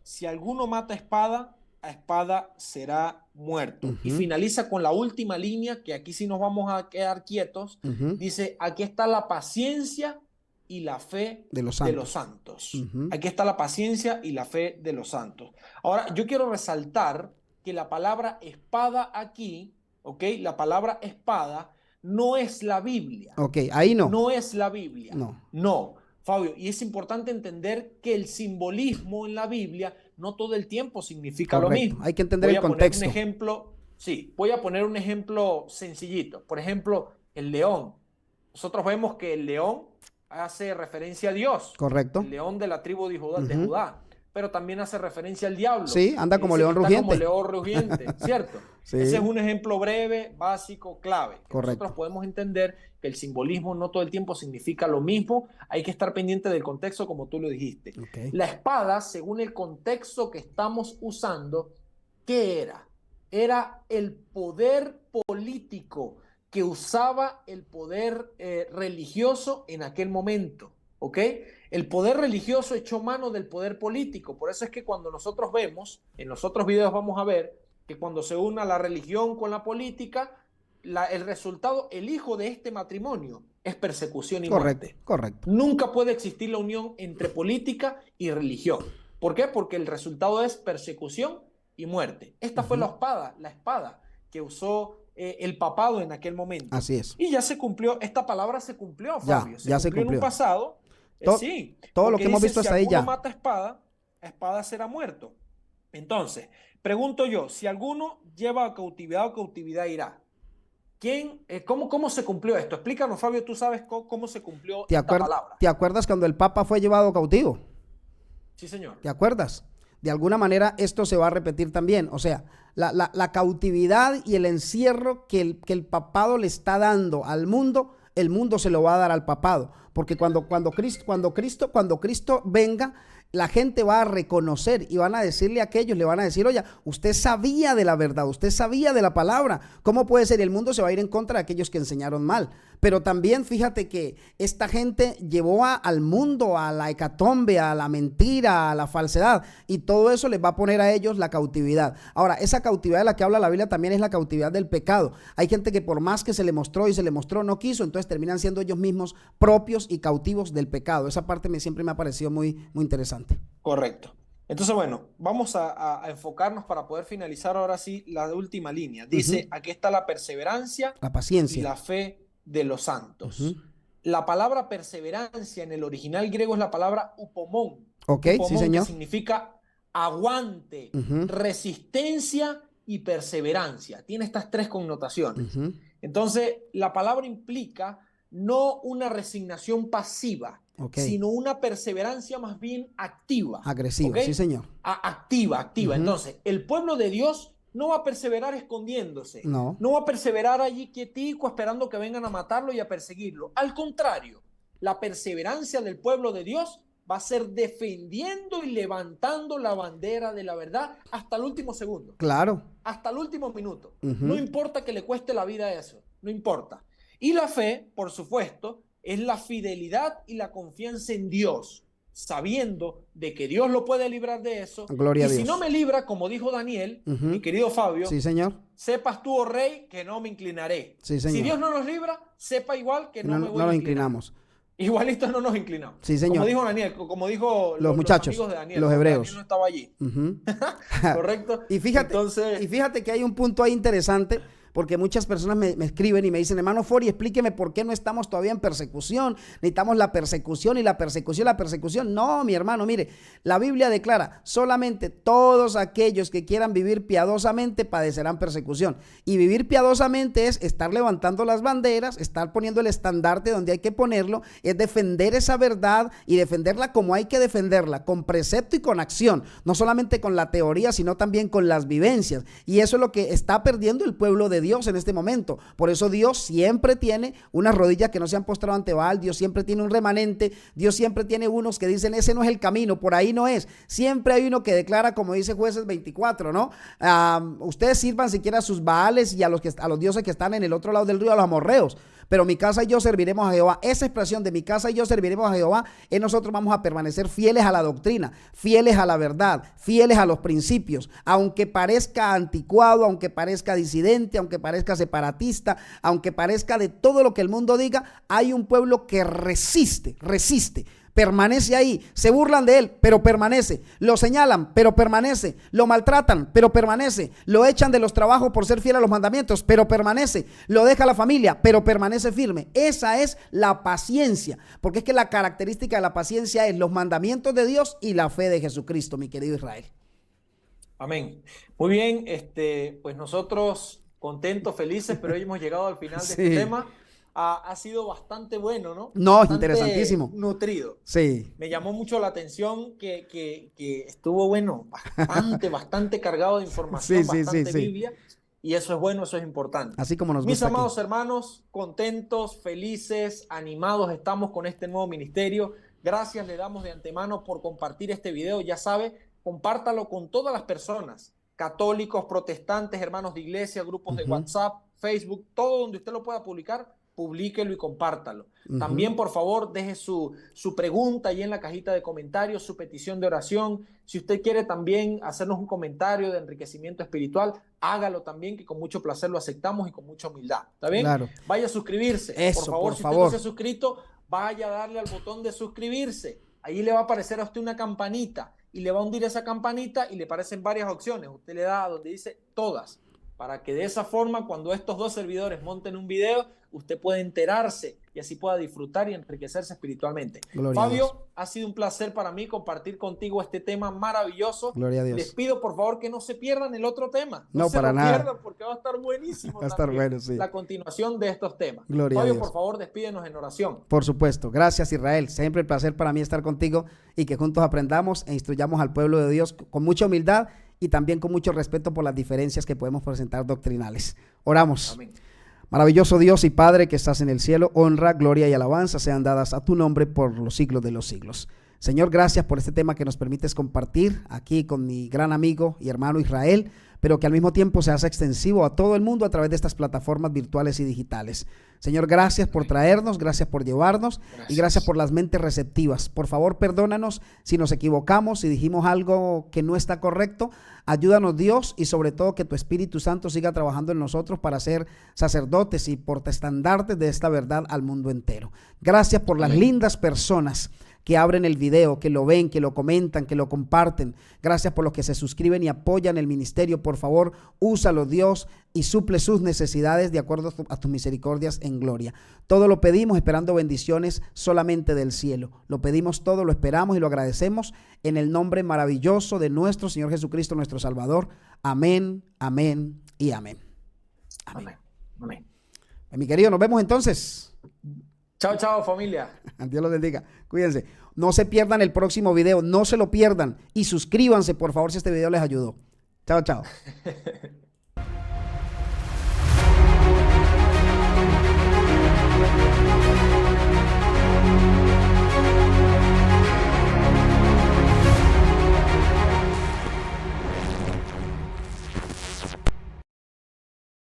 Si alguno mata a espada será muerto. Y finaliza con la última línea, que aquí sí nos vamos a quedar quietos. Dice, aquí está la paciencia y la fe de los santos. Aquí está la paciencia y la fe de los santos. Ahora, yo quiero resaltar que la palabra espada aquí, ¿ok? La palabra espada no es la Biblia. Ok, ahí no. No es la Biblia. No, Fabio, y es importante entender que el simbolismo en la Biblia no todo el tiempo significa lo mismo. Hay que entender el contexto. Voy a poner un ejemplo sencillito. Por ejemplo, el león. Nosotros vemos que el león hace referencia a Dios. Correcto. El león de la tribu de Judá. Pero también hace referencia al diablo. Sí, anda como león rugiente. Como león rugiente, ¿cierto? Sí. Ese es un ejemplo breve, básico, clave. Correcto. Nosotros podemos entender que el simbolismo no todo el tiempo significa lo mismo. Hay que estar pendiente del contexto, como tú lo dijiste. Okay. La espada, según el contexto que estamos usando, ¿qué era? Era el poder político que usaba el poder religioso en aquel momento. ¿Ok? El poder religioso echó mano del poder político. Por eso es que cuando nosotros vemos, en los otros videos vamos a ver, que cuando se una la religión con la política, el resultado, el hijo de este matrimonio, es persecución y muerte. Correcto. Nunca puede existir la unión entre política y religión. ¿Por qué? Porque el resultado es persecución y muerte. Esta fue la espada que usó el papado en aquel momento. Así es. Y ya se cumplió, esta palabra se cumplió, Fabio. Ya se cumplió en un pasado. Sí, todo lo que hemos visto hasta ahí ya. Si alguno mata a espada será muerto. Entonces, pregunto yo, si alguno lleva a cautividad irá. ¿Cómo se cumplió esto? Explícanos, Fabio, tú sabes cómo se cumplió esta palabra. ¿Te acuerdas cuando el Papa fue llevado cautivo? Sí, señor. ¿Te acuerdas? De alguna manera esto se va a repetir también. O sea, la cautividad y el encierro que el papado le está dando al mundo, el mundo se lo va a dar al papado. Porque cuando Cristo venga, la gente va a reconocer y van a decirle a aquellos, le van a decir, oye, usted sabía de la verdad, usted sabía de la palabra. ¿Cómo puede ser? Y el mundo se va a ir en contra de aquellos que enseñaron mal. Pero también fíjate que esta gente llevó al mundo a la hecatombe, a la mentira, a la falsedad, y todo eso les va a poner a ellos la cautividad. Ahora, esa cautividad de la que habla la Biblia también es la cautividad del pecado. Hay gente que por más que se le mostró y se le mostró, no quiso, entonces terminan siendo ellos mismos propios y cautivos del pecado. Esa parte siempre me ha parecido muy, muy interesante. Correcto. Entonces, bueno, vamos a enfocarnos para poder finalizar ahora sí la última línea. Dice, aquí está la perseverancia, la paciencia y la fe de los santos. La palabra perseverancia en el original griego es la palabra upomón. Ok, sí, señor. Que significa aguante, resistencia y perseverancia. Tiene estas tres connotaciones. Entonces, la palabra implica no una resignación pasiva, sino una perseverancia más bien activa. Agresiva, sí, señor. Activa. Entonces, el pueblo de Dios no va a perseverar escondiéndose. No va a perseverar allí quietico esperando que vengan a matarlo y a perseguirlo. Al contrario, la perseverancia del pueblo de Dios va a ser defendiendo y levantando la bandera de la verdad hasta el último segundo. Claro. Hasta el último minuto. No importa que le cueste la vida eso, no importa. Y la fe, por supuesto, es la fidelidad y la confianza en Dios, sabiendo de que Dios lo puede librar de eso. Gloria a Dios. Si no me libra, como dijo Daniel, mi querido Fabio, sí, señor, sepas tú, oh rey, que no me inclinaré. Sí, señor. Si Dios no nos libra, sepa igual que no me voy a inclinar. No nos inclinamos. Igualito no nos inclinamos. Sí, señor. Como dijo Daniel, como dijo los muchachos, amigos de Daniel, los hebreos. Daniel no estaba allí. Correcto. Y fíjate que hay un punto ahí interesante, porque muchas personas me escriben y me dicen, hermano Fori, explíqueme por qué no estamos todavía en persecución. Necesitamos la persecución y la persecución, la persecución. No, mi hermano, mire, la Biblia declara, solamente todos aquellos que quieran vivir piadosamente padecerán persecución. Y vivir piadosamente es estar levantando las banderas, estar poniendo el estandarte donde hay que ponerlo, es defender esa verdad y defenderla como hay que defenderla, con precepto y con acción. No solamente con la teoría, sino también con las vivencias. Y eso es lo que está perdiendo el pueblo de Dios en este momento. Por eso Dios siempre tiene unas rodillas que no se han postrado ante Baal. Dios siempre tiene un remanente. Dios siempre tiene unos que dicen, ese no es el camino, por ahí no es. Siempre hay uno que declara, como dice Jueces 24, ¿no? Ustedes sirvan siquiera a sus Baales y a los dioses que están en el otro lado del río, a los amorreos, pero mi casa y yo serviremos a Jehová. Esa expresión de mi casa y yo serviremos a Jehová, nosotros vamos a permanecer fieles a la doctrina, fieles a la verdad, fieles a los principios, aunque parezca anticuado, aunque parezca disidente, aunque parezca separatista, aunque parezca de todo lo que el mundo diga. Hay un pueblo que resiste, permanece ahí, se burlan de él, pero permanece, lo señalan, pero permanece, lo maltratan, pero permanece, lo echan de los trabajos por ser fiel a los mandamientos, pero permanece, lo deja la familia, pero permanece firme. Esa es la paciencia, porque es que la característica de la paciencia es los mandamientos de Dios y la fe de Jesucristo, mi querido Israel. Amén. Muy bien, pues nosotros contentos, felices, pero hoy hemos llegado al final de este tema. Ha sido bastante bueno, ¿no? No, bastante interesantísimo. Nutrido. Sí. Me llamó mucho la atención que estuvo, bueno, bastante cargado de información, bastante Biblia. Y eso es bueno, eso es importante. Así como nos gusta. Mis amados hermanos, contentos, felices, animados estamos con este nuevo ministerio. Gracias le damos de antemano por compartir este video. Ya sabe, compártalo con todas las personas, católicos, protestantes, hermanos de iglesia, grupos de WhatsApp, Facebook, todo donde usted lo pueda publicar, publíquelo y compártalo. También, por favor, deje su pregunta ahí en la cajita de comentarios, su petición de oración. Si usted quiere también hacernos un comentario de enriquecimiento espiritual, hágalo también, que con mucho placer lo aceptamos y con mucha humildad. ¿Está bien? Claro. Vaya a suscribirse. Eso, por favor, si usted no se ha suscrito, vaya a darle al botón de suscribirse. Ahí le va a aparecer a usted una campanita y le va a hundir esa campanita y le aparecen varias opciones. Usted le da a donde dice todas, para que de esa forma, cuando estos dos servidores monten un video, usted pueda enterarse y así pueda disfrutar y enriquecerse espiritualmente. Gloria Fabio, ha sido un placer para mí compartir contigo este tema maravilloso. Gloria a Dios. Les pido, por favor, que no se pierdan el otro tema. No, para nada. Pierdan porque va a estar buenísimo. Va a estar bueno, sí. La continuación de estos temas. Gloria Fabio, a Dios. por favor, despídenos en oración. Por supuesto. Gracias, Israel. Siempre el placer para mí estar contigo y que juntos aprendamos e instruyamos al pueblo de Dios con mucha humildad y también con mucho respeto por las diferencias que podemos presentar doctrinales. Oramos. Amén. Maravilloso Dios y Padre que estás en el cielo, honra, gloria y alabanza sean dadas a tu nombre por los siglos de los siglos. Señor, gracias por este tema que nos permites compartir aquí con mi gran amigo y hermano Israel, pero que al mismo tiempo se hace extensivo a todo el mundo a través de estas plataformas virtuales y digitales. Señor, gracias por traernos, gracias por llevarnos y gracias por las mentes receptivas. Por favor, perdónanos si nos equivocamos, si dijimos algo que no está correcto. Ayúdanos, Dios, y sobre todo que tu Espíritu Santo siga trabajando en nosotros para ser sacerdotes y portaestandartes de esta verdad al mundo entero. Gracias por las lindas personas que abren el video, que lo ven, que lo comentan, que lo comparten. Gracias por los que se suscriben y apoyan el ministerio. Por favor, úsalo, Dios, y suple sus necesidades de acuerdo a tus misericordias en gloria. Todo lo pedimos esperando bendiciones solamente del cielo. Lo pedimos todo, lo esperamos y lo agradecemos en el nombre maravilloso de nuestro Señor Jesucristo, nuestro Salvador. Amén, amén y amén. Amén. Amén. Mi querido, nos vemos entonces. Chao, chao, familia. Dios los bendiga. Cuídense. No se pierdan el próximo video. No se lo pierdan. Y suscríbanse, por favor, si este video les ayudó. Chao, chao.